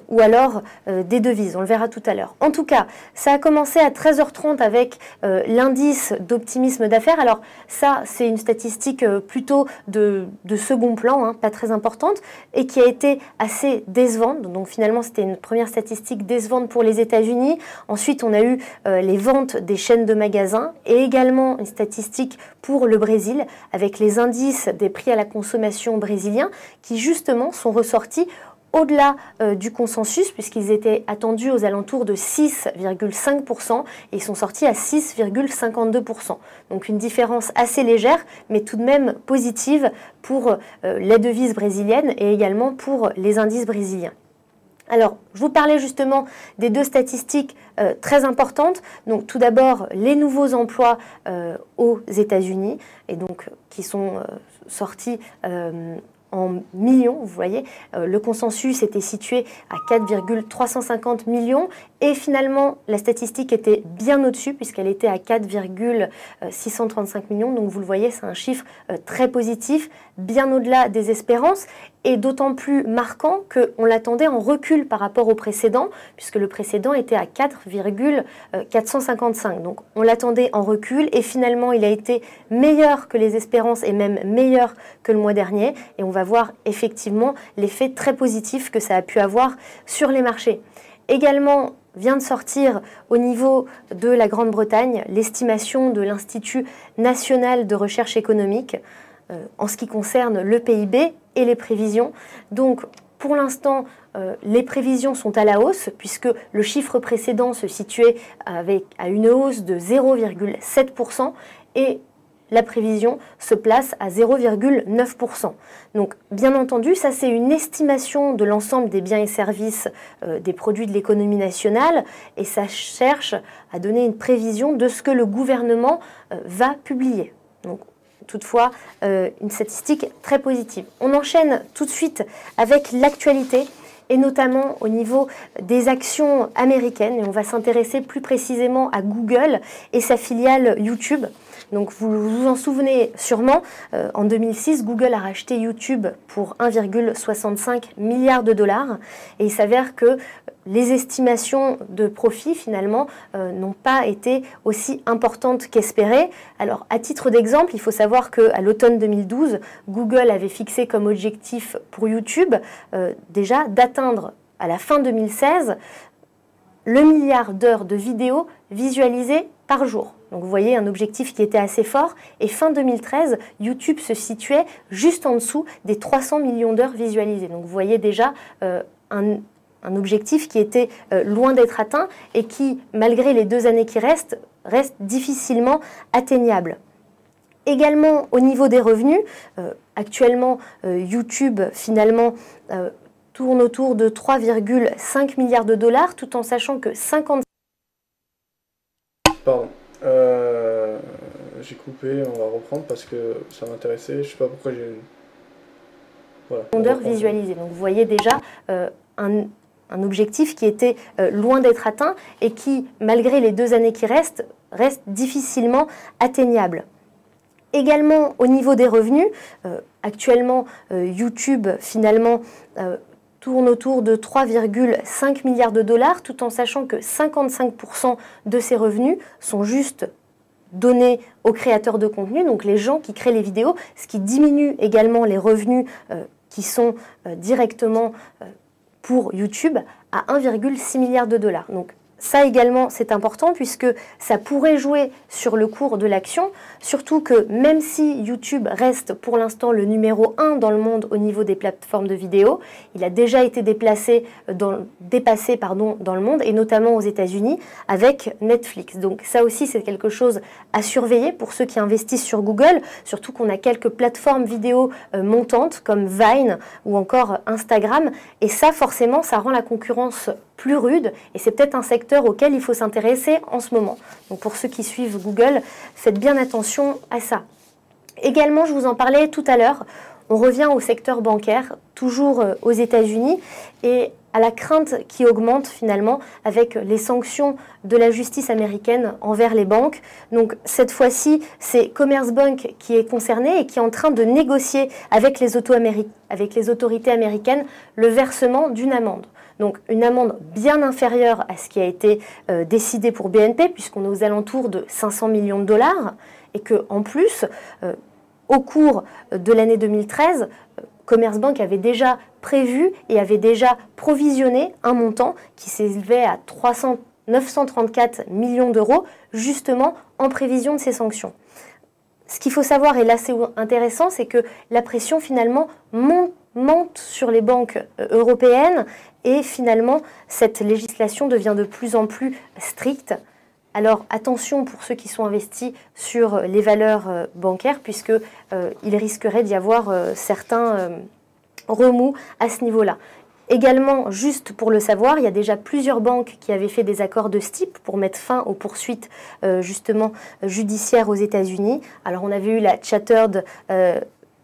ou alors des devises. On le verra tout à l'heure. En tout cas, ça a commencé à 13h30 avec l'indice d'optimisme d'affaires. Alors ça, c'est une statistique plutôt de second plan, pas très importante, et qui a été assez décevante. Donc finalement, c'était une première statistique décevante pour les États-Unis. Ensuite, on a eu les ventes des chaînes de magasins et également une statistique pour le Brésil avec les indices des prix à la consommation brésiliens qui justement sont ressortis au-delà du consensus puisqu'ils étaient attendus aux alentours de 6,5% et ils sont sortis à 6,52%. Donc une différence assez légère mais tout de même positive pour les devises brésiliennes et également pour les indices brésiliens. Alors, je vous parlais justement des deux statistiques très importantes. Donc, tout d'abord, les nouveaux emplois aux États-Unis et donc qui sont sortis en millions, vous voyez, le consensus était situé à 4,350 millions et finalement la statistique était bien au-dessus puisqu'elle était à 4,635 millions, donc vous le voyez, c'est un chiffre très positif, bien au-delà des espérances et d'autant plus marquant qu'on l'attendait en recul par rapport au précédent puisque le précédent était à 4,455, donc on l'attendait en recul et finalement il a été meilleur que les espérances et même meilleur que le mois dernier et on va voir effectivement l'effet très positif que ça a pu avoir sur les marchés. Également, vient de sortir au niveau de la Grande-Bretagne l'estimation de l'Institut national de recherche économique en ce qui concerne le PIB et les prévisions. Donc, pour l'instant, les prévisions sont à la hausse puisque le chiffre précédent se situait à une hausse de 0,7% et la prévision se place à 0,9%. Donc, bien entendu, ça c'est une estimation de l'ensemble des biens et services des produits de l'économie nationale et ça cherche à donner une prévision de ce que le gouvernement va publier. Donc, toutefois, une statistique très positive. On enchaîne tout de suite avec l'actualité et notamment au niveau des actions américaines. Et on va s'intéresser plus précisément à Google et sa filiale YouTube. Donc vous vous en souvenez sûrement, en 2006, Google a racheté YouTube pour 1,65 milliard de dollars. Et il s'avère que les estimations de profit, finalement, n'ont pas été aussi importantes qu'espérées. Alors, à titre d'exemple, il faut savoir qu'à l'automne 2012, Google avait fixé comme objectif pour YouTube, déjà, d'atteindre à la fin 2016 le milliard d'heures de vidéos visualisées par jour. Donc vous voyez un objectif qui était assez fort et fin 2013, YouTube se situait juste en dessous des 300 millions d'heures visualisées. Donc vous voyez déjà un objectif qui était loin d'être atteint et qui, malgré les 2 années qui restent, reste difficilement atteignable. Également au niveau des revenus, actuellement YouTube finalement tourne autour de 3,5 milliards de dollars tout en sachant que 50... Pardon. J'ai coupé, on va reprendre parce que ça m'intéressait. Je sais pas pourquoi j'ai... Voilà. d'heures visualisées. Donc vous voyez déjà un objectif qui était loin d'être atteint et qui, malgré les 2 années qui restent, reste difficilement atteignable. Également au niveau des revenus, actuellement YouTube finalement tourne autour de 3,5 milliards de dollars tout en sachant que 55% de ces revenus sont juste donnés aux créateurs de contenu, donc les gens qui créent les vidéos, ce qui diminue également les revenus qui sont directement pour YouTube à 1,6 milliard de dollars. Donc ça également c'est important puisque ça pourrait jouer sur le cours de l'action, surtout que même si YouTube reste pour l'instant le numéro 1 dans le monde au niveau des plateformes de vidéo, il a déjà été dépassé dans le monde et notamment aux États-Unis avec Netflix. Donc ça aussi c'est quelque chose à surveiller pour ceux qui investissent sur Google, surtout qu'on a quelques plateformes vidéo montantes comme Vine ou encore Instagram et ça forcément ça rend la concurrence plus rude et c'est peut-être un secteur auquel il faut s'intéresser en ce moment. Donc pour ceux qui suivent Google, faites bien attention à ça. Également, je vous en parlais tout à l'heure, on revient au secteur bancaire, toujours aux États-Unis et à la crainte qui augmente finalement avec les sanctions de la justice américaine envers les banques. Donc cette fois-ci, c'est Commerzbank qui est concerné et qui est en train de négocier avec les autorités américaines le versement d'une amende. Donc une amende bien inférieure à ce qui a été décidé pour BNP, puisqu'on est aux alentours de 500 millions de dollars, et qu'en plus, au cours de l'année 2013, Commerzbank avait déjà prévu et avait déjà provisionné un montant qui s'élevait à 934 millions d'euros, justement en prévision de ces sanctions. Ce qu'il faut savoir, et là c'est intéressant, c'est que la pression finalement monte sur les banques européennes et finalement cette législation devient de plus en plus stricte. Alors attention pour ceux qui sont investis sur les valeurs bancaires puisqu'il risquerait d'y avoir certains remous à ce niveau-là. Également, juste pour le savoir, il y a déjà plusieurs banques qui avaient fait des accords de ce type pour mettre fin aux poursuites justement judiciaires aux États-Unis. Alors on avait eu la Chartered,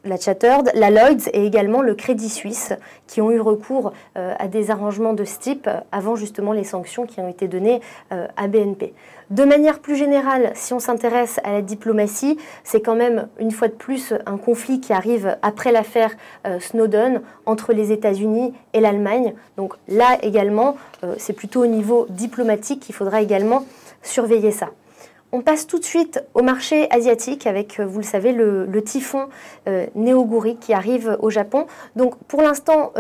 la Lloyds et également le Crédit Suisse qui ont eu recours à des arrangements de ce type avant justement les sanctions qui ont été données à BNP. De manière plus générale, si on s'intéresse à la diplomatie, c'est quand même une fois de plus un conflit qui arrive après l'affaire Snowden entre les États-Unis et l'Allemagne. Donc là également, c'est plutôt au niveau diplomatique qu'il faudra également surveiller ça. On passe tout de suite au marché asiatique avec, vous le savez, le typhon Neoguri qui arrive au Japon. Donc pour l'instant,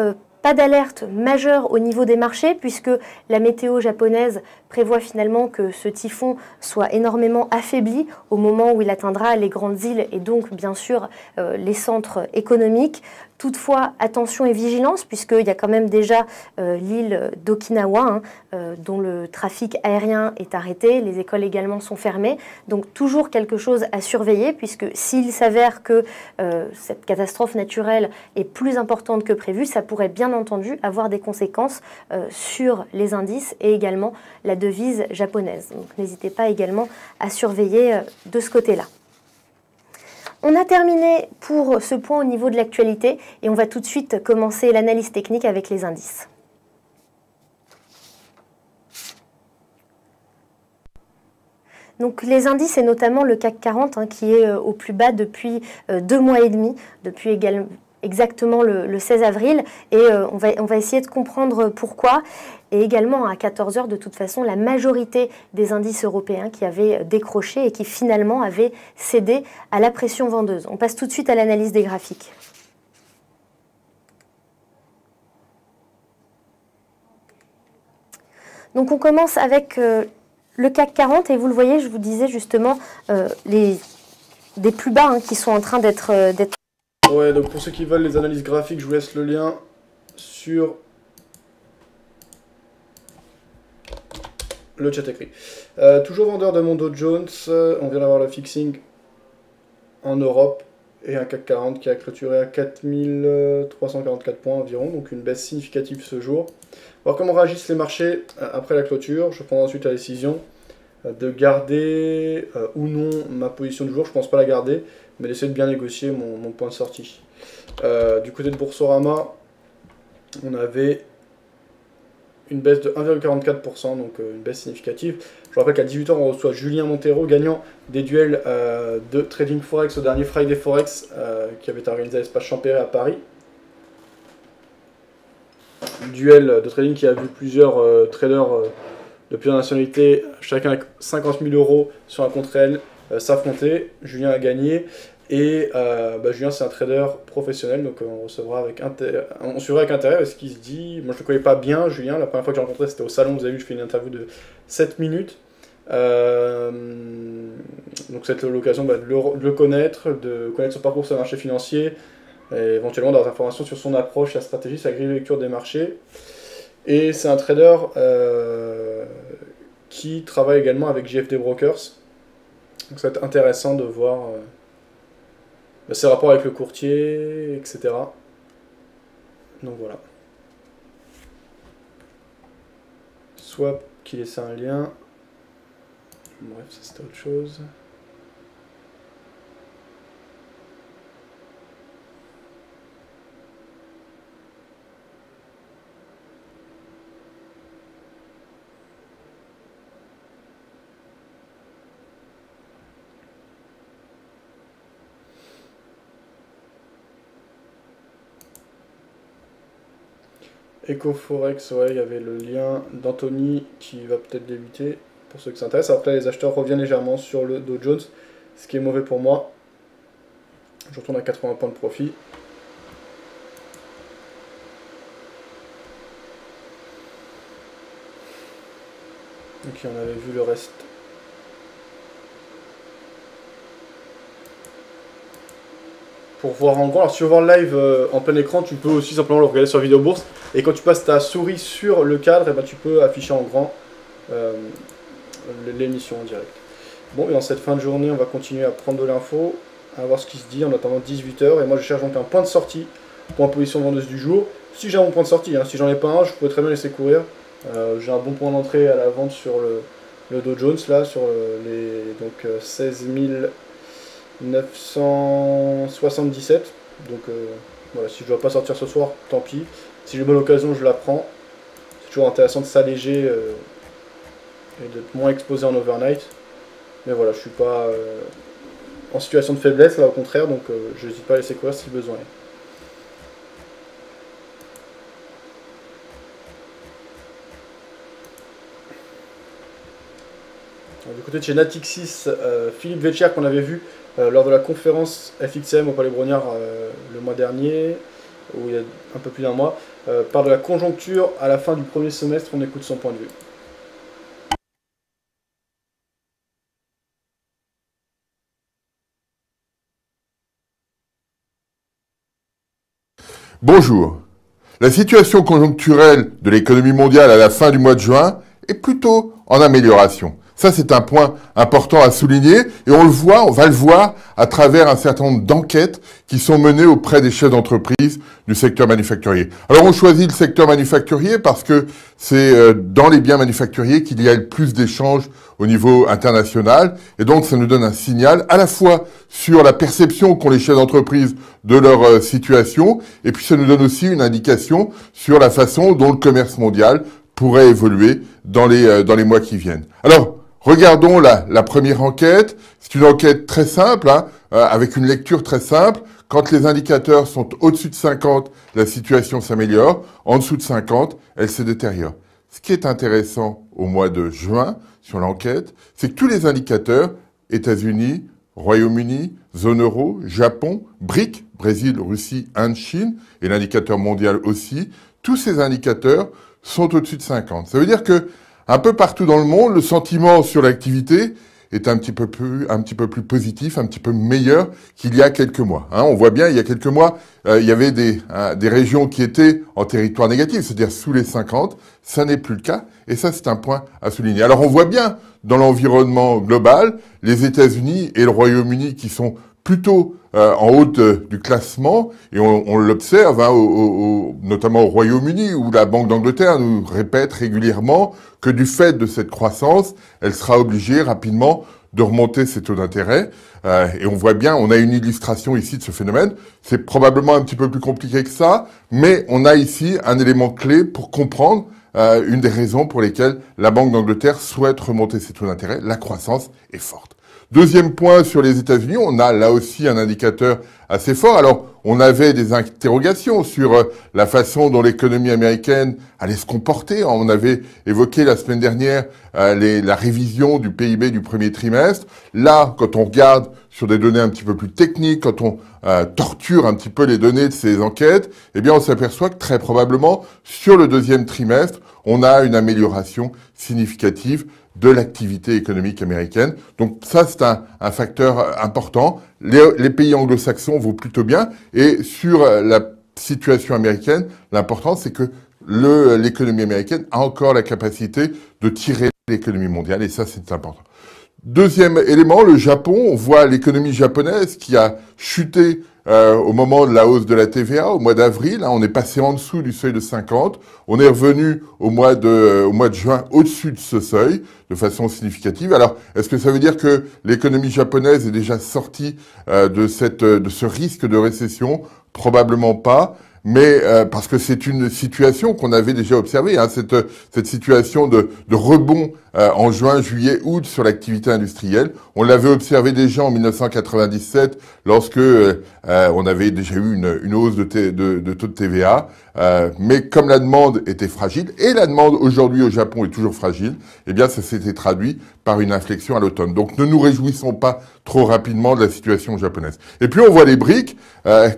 Pas d'alerte majeure au niveau des marchés puisque la météo japonaise prévoit finalement que ce typhon soit énormément affaibli au moment où il atteindra les grandes îles et donc bien sûr les centres économiques. Toutefois, attention et vigilance puisqu'il y a quand même déjà l'île d'Okinawa dont le trafic aérien est arrêté, les écoles également sont fermées. Donc toujours quelque chose à surveiller puisque s'il s'avère que cette catastrophe naturelle est plus importante que prévu, ça pourrait bien entendu avoir des conséquences sur les indices et également la devise japonaise. Donc n'hésitez pas également à surveiller de ce côté-là. On a terminé pour ce point au niveau de l'actualité et on va tout de suite commencer l'analyse technique avec les indices. Donc les indices et notamment le CAC 40 qui est au plus bas depuis 2 mois et demi, depuis également exactement le 16 avril et on va essayer de comprendre pourquoi. Et également à 14 h de toute façon la majorité des indices européens qui avaient décroché et qui finalement avaient cédé à la pression vendeuse. On passe tout de suite à l'analyse des graphiques. Donc on commence avec le CAC 40 et vous le voyez, je vous disais justement des plus bas qui sont en train d'être... Ouais, donc pour ceux qui veulent les analyses graphiques, je vous laisse le lien sur le chat écrit. Toujours vendeur de mon Dow Jones, on vient d'avoir le fixing en Europe et un CAC 40 qui a clôturé à 4344 points environ, donc une baisse significative ce jour. On va voir comment réagissent les marchés après la clôture. Je prendrai ensuite la décision de garder ou non ma position du jour. Je pense pas la garder, mais d'essayer de bien négocier mon point de sortie. Du côté de Boursorama, on avait une baisse de 1,44%, donc une baisse significative. Je vous rappelle qu'à 18 h, on reçoit Julien Montero, gagnant des duels de trading Forex au dernier Friday Forex qui avait été organisé à l'espace Champéret à Paris. Duel de trading qui a vu plusieurs traders de plusieurs nationalités, chacun avec 50 000 € sur un contre réel s'affronter. Julien a gagné. Et Julien, c'est un trader professionnel, donc on suivra avec intérêt parce qu'il se dit... Moi, je ne le connais pas bien, Julien. La première fois que j'ai rencontré, c'était au salon. Vous avez vu, je fais une interview de 7 minutes. Donc, c'est l'occasion de le connaître, de connaître son parcours sur le marché financier, et éventuellement d'avoir des informations sur son approche, sa stratégie, sa grille de lecture des marchés. Et c'est un trader qui travaille également avec JFD Brokers. Donc, ça va être intéressant de voir... ses rapports avec le courtier, etc. Donc voilà. Swap qui laissait un lien. Bref, ça c'était autre chose. EcoForex, ouais, il y avait le lien d'Anthony qui va peut-être débuter pour ceux que ça intéresse. Après, les acheteurs reviennent légèrement sur le Dow Jones, ce qui est mauvais pour moi. Je retourne à 80 points de profit. Donc, on avait vu le reste. Pour voir en grand, alors si tu veux voir le live en plein écran, tu peux aussi simplement le regarder sur Vidéo Bourse. Et quand tu passes ta souris sur le cadre, et ben tu peux afficher en grand l'émission en direct. Bon, et en cette fin de journée, on va continuer à prendre de l'info, à voir ce qui se dit en attendant 18 h. Et moi, je cherche donc un point de sortie pour ma position vendeuse du jour. Si j'ai un bon point de sortie, si j'en ai pas un, je pourrais très bien laisser courir. J'ai un bon point d'entrée à la vente sur le Dow Jones, là, sur les 16 977. Donc voilà, si je ne dois pas sortir ce soir, tant pis. Si j'ai bonne occasion, je la prends. C'est toujours intéressant de s'alléger et d'être moins exposé en overnight. Mais voilà, je suis pas en situation de faiblesse, là au contraire, donc je n'hésite pas à laisser courir si besoin est. Alors, du côté de chez Natixis, Philippe Vetcher qu'on avait vu lors de la conférence FXM au Palais Brognard le mois dernier, ou il y a un peu plus d'un mois, parle de la conjoncture à la fin du premier semestre. On écoute son point de vue. Bonjour. La situation conjoncturelle de l'économie mondiale à la fin du mois de juin est plutôt en amélioration. Ça, c'est un point important à souligner et on va le voir à travers un certain nombre d'enquêtes qui sont menées auprès des chefs d'entreprise du secteur manufacturier. Alors, on choisit le secteur manufacturier parce que c'est dans les biens manufacturiers qu'il y a le plus d'échanges au niveau international et donc ça nous donne un signal à la fois sur la perception qu'ont les chefs d'entreprise de leur situation et puis ça nous donne aussi une indication sur la façon dont le commerce mondial pourrait évoluer dans les mois qui viennent. Alors, regardons la première enquête. C'est une enquête très simple, avec une lecture très simple. Quand les indicateurs sont au-dessus de 50, la situation s'améliore. En dessous de 50, elle se détériore. Ce qui est intéressant au mois de juin, sur l'enquête, c'est que tous les indicateurs, États-Unis, Royaume-Uni, zone euro, Japon, BRIC, Brésil, Russie, Inde, Chine, et l'indicateur mondial aussi, tous ces indicateurs sont au-dessus de 50. Ça veut dire que un peu partout dans le monde, le sentiment sur l'activité est un petit peu plus positif, un petit peu meilleur qu'il y a quelques mois. On voit bien, il y a quelques mois, il y avait des régions qui étaient en territoire négatif, c'est-à-dire sous les 50. Ça n'est plus le cas, et ça, c'est un point à souligner. Alors, on voit bien, dans l'environnement global, les États-Unis et le Royaume-Uni qui sont plutôt en haut du classement, et on l'observe, notamment au Royaume-Uni, où la Banque d'Angleterre nous répète régulièrement que du fait de cette croissance, elle sera obligée rapidement de remonter ses taux d'intérêt. Et on voit bien, on a une illustration ici de ce phénomène. C'est probablement un petit peu plus compliqué que ça, mais on a ici un élément clé pour comprendre une des raisons pour lesquelles la Banque d'Angleterre souhaite remonter ses taux d'intérêt. La croissance est forte. Deuxième point sur les États-Unis, on a là aussi un indicateur assez fort. Alors, on avait des interrogations sur la façon dont l'économie américaine allait se comporter. On avait évoqué la semaine dernière la révision du PIB du premier trimestre. Là, quand on regarde sur des données un petit peu plus techniques, quand on torture un petit peu les données de ces enquêtes, eh bien, on s'aperçoit que très probablement, sur le deuxième trimestre, on a une amélioration significative de l'activité économique américaine. Donc ça, c'est un facteur important. Les pays anglo-saxons vont plutôt bien. Et sur la situation américaine, l'important, c'est que l'économie américaine a encore la capacité de tirer l'économie mondiale. Et ça, c'est important. Deuxième élément, le Japon. On voit l'économie japonaise qui a chuté au moment de la hausse de la TVA, au mois d'avril. On est passé en dessous du seuil de 50. On est revenu au mois de juin au-dessus de ce seuil de façon significative. Alors, est-ce que ça veut dire que l'économie japonaise est déjà sortie de ce risque de récession? Probablement pas. Mais parce que c'est une situation qu'on avait déjà observée, cette situation de rebond en juin, juillet, août sur l'activité industrielle. On l'avait observé déjà en 1997 lorsque on avait déjà eu une hausse de taux de TVA. Mais comme la demande était fragile, et la demande aujourd'hui au Japon est toujours fragile, eh bien ça s'était traduit par une inflexion à l'automne. Donc ne nous réjouissons pas trop rapidement de la situation japonaise. Et puis on voit les BRIC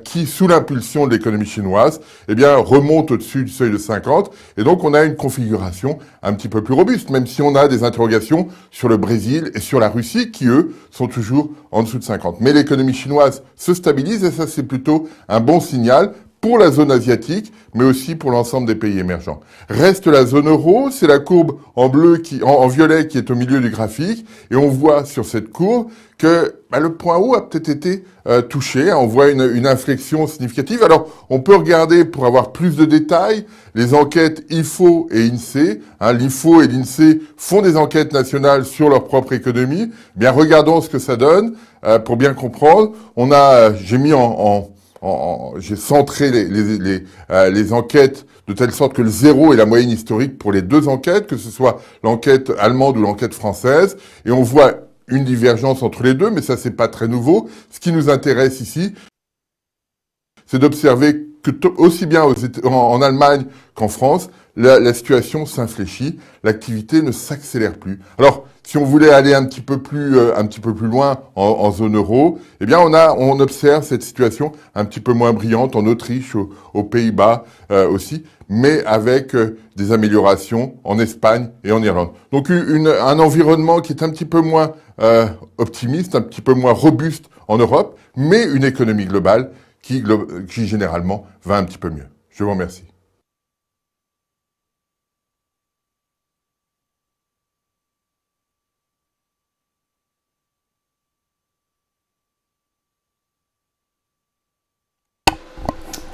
qui, sous l'impulsion de l'économie chinoise, eh bien remontent au-dessus du seuil de 50. Et donc on a une configuration un petit peu plus robuste, même si on a des interrogations sur le Brésil et sur la Russie qui, eux, sont toujours en dessous de 50. Mais l'économie chinoise se stabilise et ça, c'est plutôt un bon signal pour la zone asiatique, mais aussi pour l'ensemble des pays émergents. Reste la zone euro, c'est la courbe en bleu en violet qui est au milieu du graphique, et on voit sur cette courbe que le point haut a peut-être été touché. On voit une inflexion significative. Alors, on peut regarder pour avoir plus de détails les enquêtes IFO et INSEE. L'IFO et l'INSEE font des enquêtes nationales sur leur propre économie. Bien, regardons ce que ça donne pour bien comprendre. J'ai centré les enquêtes de telle sorte que le zéro est la moyenne historique pour les deux enquêtes, que ce soit l'enquête allemande ou l'enquête française. Et on voit une divergence entre les deux, mais ça, c'est pas très nouveau. Ce qui nous intéresse ici, c'est d'observer que aussi bien en Allemagne qu'en France, la situation s'infléchit, l'activité ne s'accélère plus. Alors, si on voulait aller un petit peu plus loin en zone euro, eh bien, on observe cette situation un petit peu moins brillante en Autriche, aux Pays-Bas aussi, mais avec des améliorations en Espagne et en Irlande. Donc, un environnement qui est un petit peu moins optimiste, un petit peu moins robuste en Europe, mais une économie globale qui généralement va un petit peu mieux. Je vous remercie.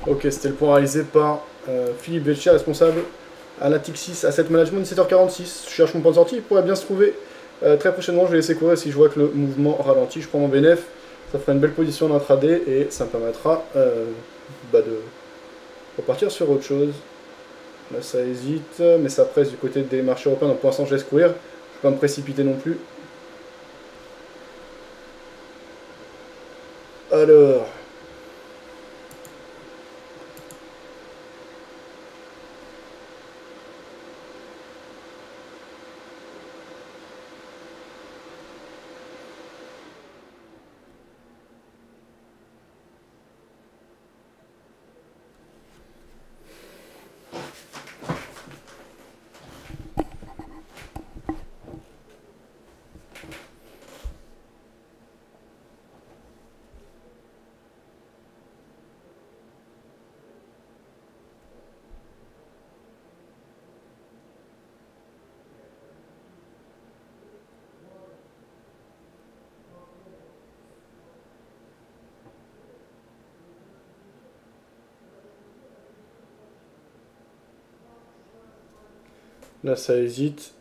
Ok, c'était le point réalisé par Philippe Belcher, responsable à Natixis Asset Management, 17h46. Je cherche mon point de sortie, il pourrait bien se trouver très prochainement. Je vais laisser courir si je vois que le mouvement ralentit. Je prends mon bénéf, ça fera une belle position dans l'intraday et ça me permettra de repartir sur autre chose. Là ça hésite, mais ça presse du côté des marchés européens, donc pour l'instant je laisse courir. Je ne vais pas me précipiter non plus. Alors... Là, ça hésite.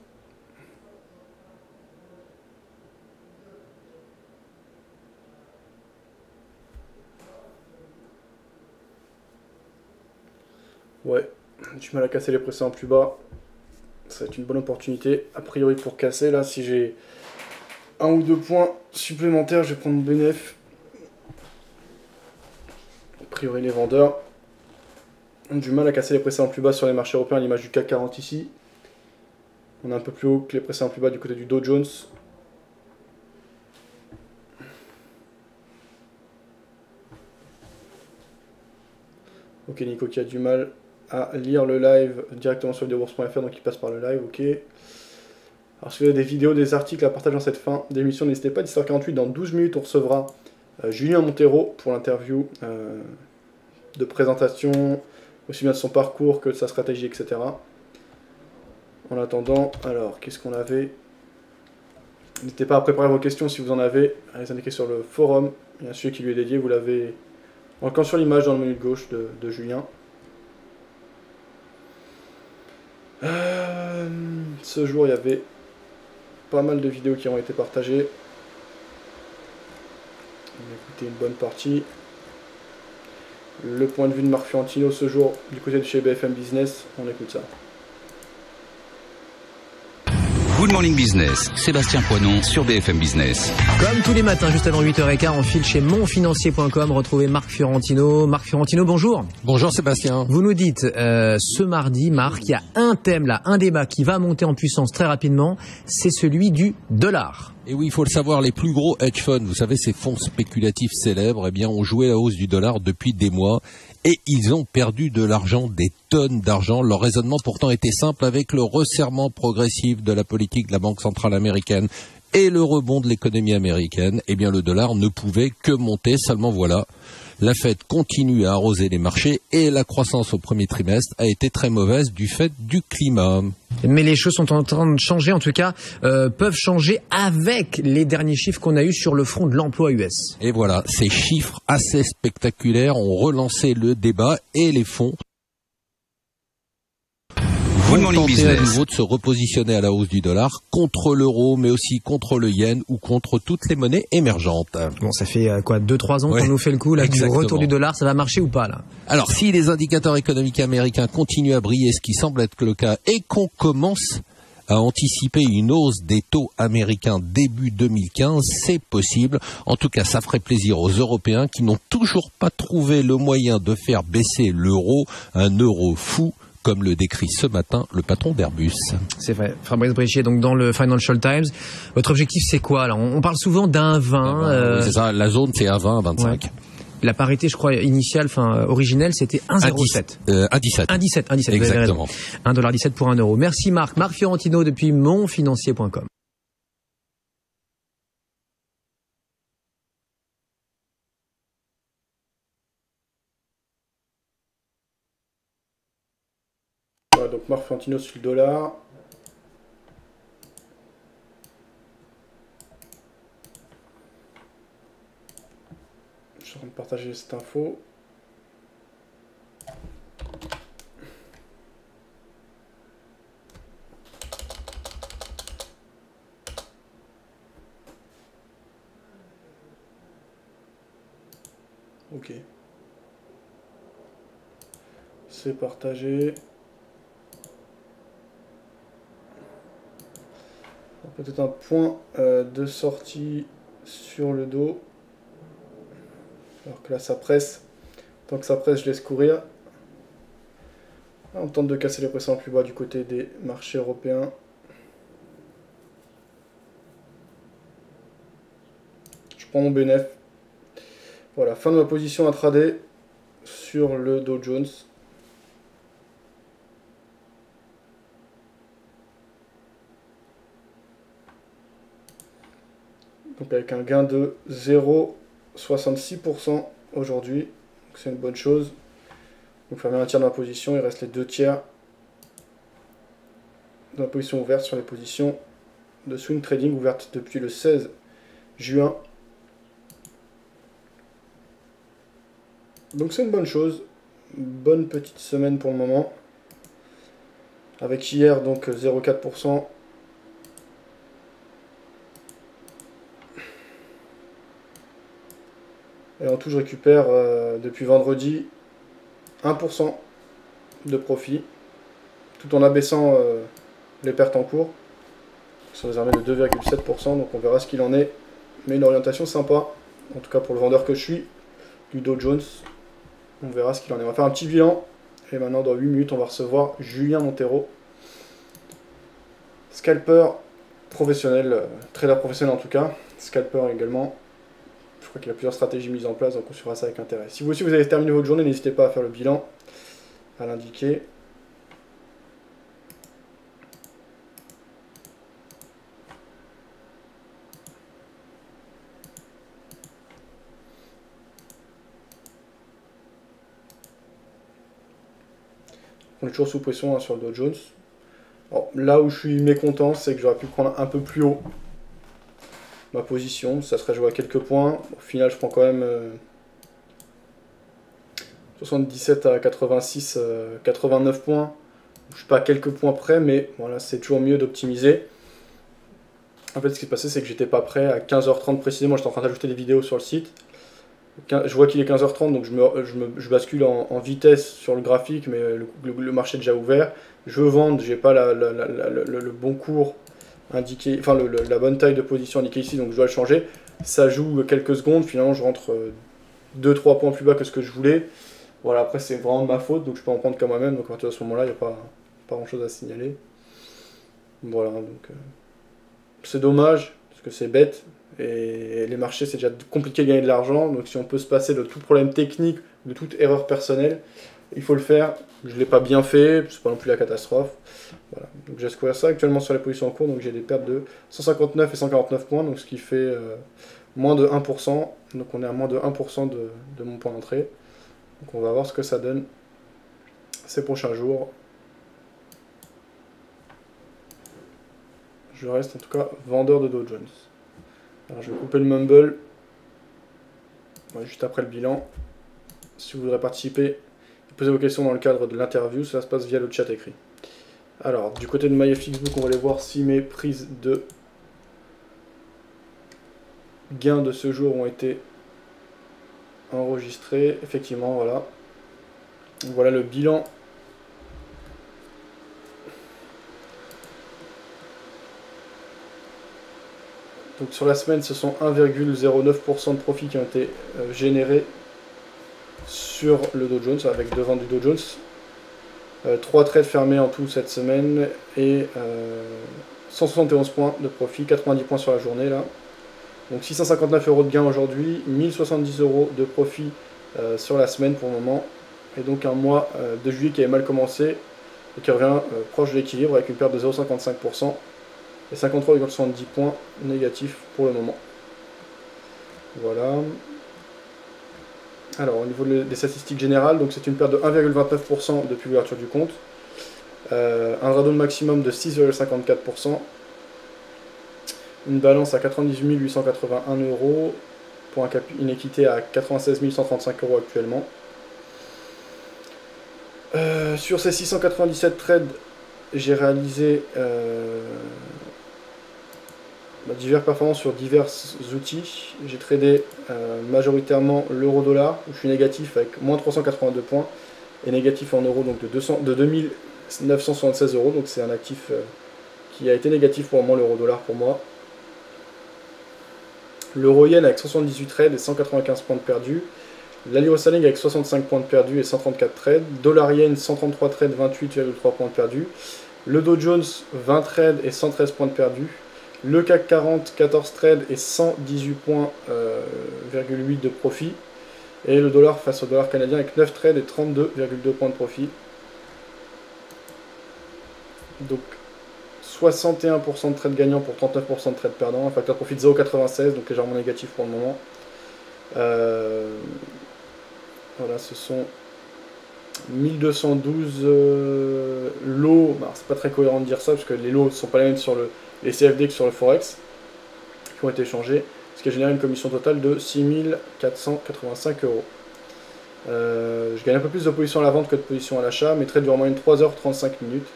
Ouais, du mal à casser les précédents plus bas. Ça va être une bonne opportunité, a priori, pour casser. Là, si j'ai un ou deux points supplémentaires, je vais prendre mon bénéf. A priori, les vendeurs ont du mal à casser les précédents plus bas sur les marchés européens, à l'image du CAC 40 ici. On est un peu plus haut que les précédents plus bas du côté du Dow Jones. Ok, Nico qui a du mal à lire le live directement sur videobourse.fr, donc il passe par le live, ok. Alors si vous avez des vidéos, des articles à partager en cette fin d'émission, n'hésitez pas, 17h48, dans 12 minutes on recevra Julien Montero pour l'interview de présentation, aussi bien de son parcours que de sa stratégie, etc. En attendant, alors, qu'est-ce qu'on avait? N'hésitez pas à préparer vos questions si vous en avez, à les indiquer sur le forum. Il y a un sujet qui lui est dédié, vous l'avez en cliquant sur l'image dans le menu de gauche de Julien. Ce jour, il y avait pas mal de vidéos qui ont été partagées. On a écouté une bonne partie. Le point de vue de Marc Fiorentino ce jour, du côté de chez BFM Business, on écoute ça. Good Morning Business, Sébastien Poinon sur BFM Business. Comme tous les matins, juste avant 8h15, on file chez monfinancier.com, retrouver Marc Fiorentino. Marc Fiorentino, bonjour. Bonjour Sébastien. Vous nous dites, ce mardi, Marc, il y a un thème là, un débat qui va monter en puissance très rapidement, c'est celui du dollar. Et oui, il faut le savoir, les plus gros hedge funds, vous savez, ces fonds spéculatifs célèbres, eh bien, ont joué la hausse du dollar depuis des mois. Et ils ont perdu de l'argent, des tonnes d'argent. Leur raisonnement pourtant était simple avec le resserrement progressif de la politique de la Banque centrale américaine et le rebond de l'économie américaine. Eh bien, le dollar ne pouvait que monter. Seulement voilà, la Fed continue à arroser les marchés et la croissance au premier trimestre a été très mauvaise du fait du climat. Mais les choses sont en train de changer, en tout cas, peuvent changer avec les derniers chiffres qu'on a eus sur le front de l'emploi US. Et voilà, ces chiffres assez spectaculaires ont relancé le débat et les fonds vont tenter à nouveau de se repositionner à la hausse du dollar contre l'euro, mais aussi contre le yen ou contre toutes les monnaies émergentes. Bon, ça fait quoi, 2-3 ans qu'on nous fait le coup là, du retour du dollar, ça va marcher ou pas là? Alors, si les indicateurs économiques américains continuent à briller, ce qui semble être le cas, et qu'on commence à anticiper une hausse des taux américains début 2015, c'est possible. En tout cas, ça ferait plaisir aux Européens qui n'ont toujours pas trouvé le moyen de faire baisser l'euro, un euro fou, comme le décrit ce matin le patron d'Airbus. C'est vrai. Fabrice Bréchier, donc dans le Financial Times. Votre objectif, c'est quoi? Alors, on parle souvent d'un 20. Oui, c'est ça, la zone, c'est 1,20, 25. Ouais. La parité, je crois, initiale, originelle, c'était 1,07. 1,17. 1,17. Exactement. 1,17 pour 1 euro. Merci Marc. Marc Fiorentino depuis monfinancier.com. Voilà, donc Marc Fiorentino sur le dollar. Je suis en train de partager cette info. Ok. C'est partagé. Peut-être un point de sortie sur le dos. Alors que là ça presse. Tant que ça presse, je laisse courir. Là, on tente de casser les pressions plus bas du côté des marchés européens. Je prends mon bénéf. Voilà, fin de ma position intraday sur le Dow Jones. Donc avec un gain de 0,66% aujourd'hui. C'est une bonne chose. Donc fermer un tiers de ma position, il reste les 2 tiers de ma position ouverte sur les positions de swing trading ouvertes depuis le 16 juin. Donc c'est une bonne chose, une bonne petite semaine pour le moment. Avec hier donc 0,4%. Et en tout je récupère depuis vendredi 1% de profit, tout en abaissant les pertes en cours. Ça nous permet de 2,7%, donc on verra ce qu'il en est. Mais une orientation sympa, en tout cas pour le vendeur que je suis, du Dow Jones. On verra ce qu'il en est. On va faire un petit bilan. Et maintenant, dans 8 minutes, on va recevoir Julien Montero. Scalper professionnel, trader professionnel en tout cas. Scalper également. Je crois qu'il y a plusieurs stratégies mises en place, donc on suivra ça avec intérêt. Si vous aussi vous avez terminé votre journée, n'hésitez pas à faire le bilan, à l'indiquer. On est toujours sous pression sur le Dow Jones. Alors, là où je suis mécontent, c'est que j'aurais pu prendre un peu plus haut ma position. Ça serait joué à quelques points. Au final, je prends quand même 77 à 86, 89 points. Je suis pas à quelques points près, mais voilà, c'est toujours mieux d'optimiser. En fait, ce qui s'est passé, c'est que j'étais pas prêt à 15h30 précisément. J'étais en train d'ajouter des vidéos sur le site. Je vois qu'il est 15h30, donc je bascule en vitesse sur le graphique, mais le marché est déjà ouvert. Je veux vendre, j'ai pas le bon cours indiqué, enfin la bonne taille de position indiquée ici, donc je dois le changer. Ça joue quelques secondes, finalement je rentre 2-3 points plus bas que ce que je voulais. Voilà, après c'est vraiment de ma faute, donc je peux en prendre qu'à moi-même, donc à partir de ce moment-là, il n'y a pas grand chose à signaler. Voilà, donc c'est dommage, parce que c'est bête. Et les marchés, c'est déjà compliqué de gagner de l'argent. Donc si on peut se passer de tout problème technique, de toute erreur personnelle, il faut le faire. Je ne l'ai pas bien fait, c'est pas non plus la catastrophe. Voilà. Donc j'ai couvert ça actuellement sur les positions en cours. Donc j'ai des pertes de 159 et 149 points, donc ce qui fait moins de 1%. Donc on est à moins de 1% de mon point d'entrée. Donc on va voir ce que ça donne ces prochains jours. Je reste en tout cas vendeur de Dow Jones. Alors je vais couper le mumble juste après le bilan. Si vous voudrez participer, posez vos questions dans le cadre de l'interview, cela se passe via le chat écrit. Alors du côté de MyFXBook, on va aller voir si mes prises de gains de ce jour ont été enregistrées. Effectivement, voilà. Voilà le bilan. Donc sur la semaine, ce sont 1,09% de profits qui ont été générés sur le Dow Jones, avec deux ventes du Dow Jones. 3 trades fermés en tout cette semaine et 171 points de profit, 90 points sur la journée là. Donc 659 € de gain aujourd'hui, 1070 € de profit sur la semaine pour le moment. Et donc un mois de juillet qui avait mal commencé et qui revient proche de l'équilibre avec une perte de 0,55% et 53,70 points négatifs pour le moment. Voilà. Alors au niveau des statistiques générales, donc c'est une perte de 1,29% depuis l'ouverture du compte, un drawdown maximum de 6,54%, une balance à 98 881 €, pour une équité à 96 135 € actuellement. Sur ces 697 trades, j'ai réalisé diverses performances sur divers outils. J'ai tradé majoritairement l'euro-dollar, où je suis négatif avec moins 382 points, et négatif en euros donc de 2976 €, donc c'est un actif qui a été négatif pour le moment, l'euro-dollar pour moi. L'euro-yen avec 178 trades et 195 points de perdus. La livre sterling avec 65 points de perdus et 134 trades. Dollar-yen 133 trades, 28,3 points de perdus. Le Dow Jones 20 trades et 113 points de perdus. Le CAC 40 14 trades et 118 points, 8 de profit. Et le dollar face au dollar canadien avec 9 trades et 32,2 points de profit. Donc 61% de trades gagnants pour 39% de trades perdants, un facteur profit de 0,96, donc légèrement négatif pour le moment. Voilà, ce sont 1212 lots. C'est pas très cohérent de dire ça, parce que les lots ne sont pas les mêmes sur les CFD que sur le Forex, qui ont été changés, ce qui a généré une commission totale de 6485 €. Je gagne un peu plus de position à la vente que de position à l'achat, mes trades durent en moyenne 3h35 minutes.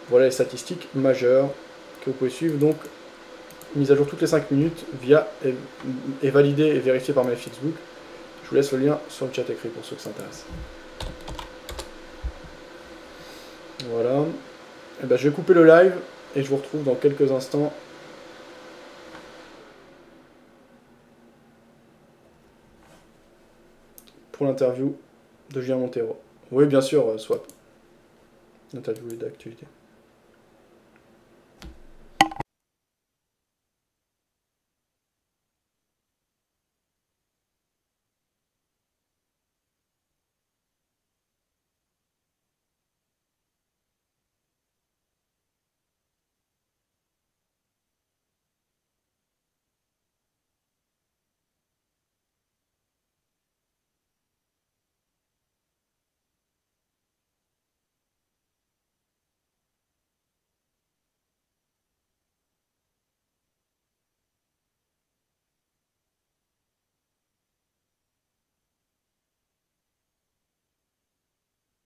Voilà les statistiques majeures que vous pouvez suivre, donc mise à jour toutes les 5 minutes via et validée et vérifiée par MyFixBook. Je vous laisse le lien sur le chat écrit pour ceux qui s'intéressent. Voilà. Et ben, je vais couper le live et je vous retrouve dans quelques instants pour l'interview de Julien Montero. Oui, bien sûr, Swap. Interview d'actualité.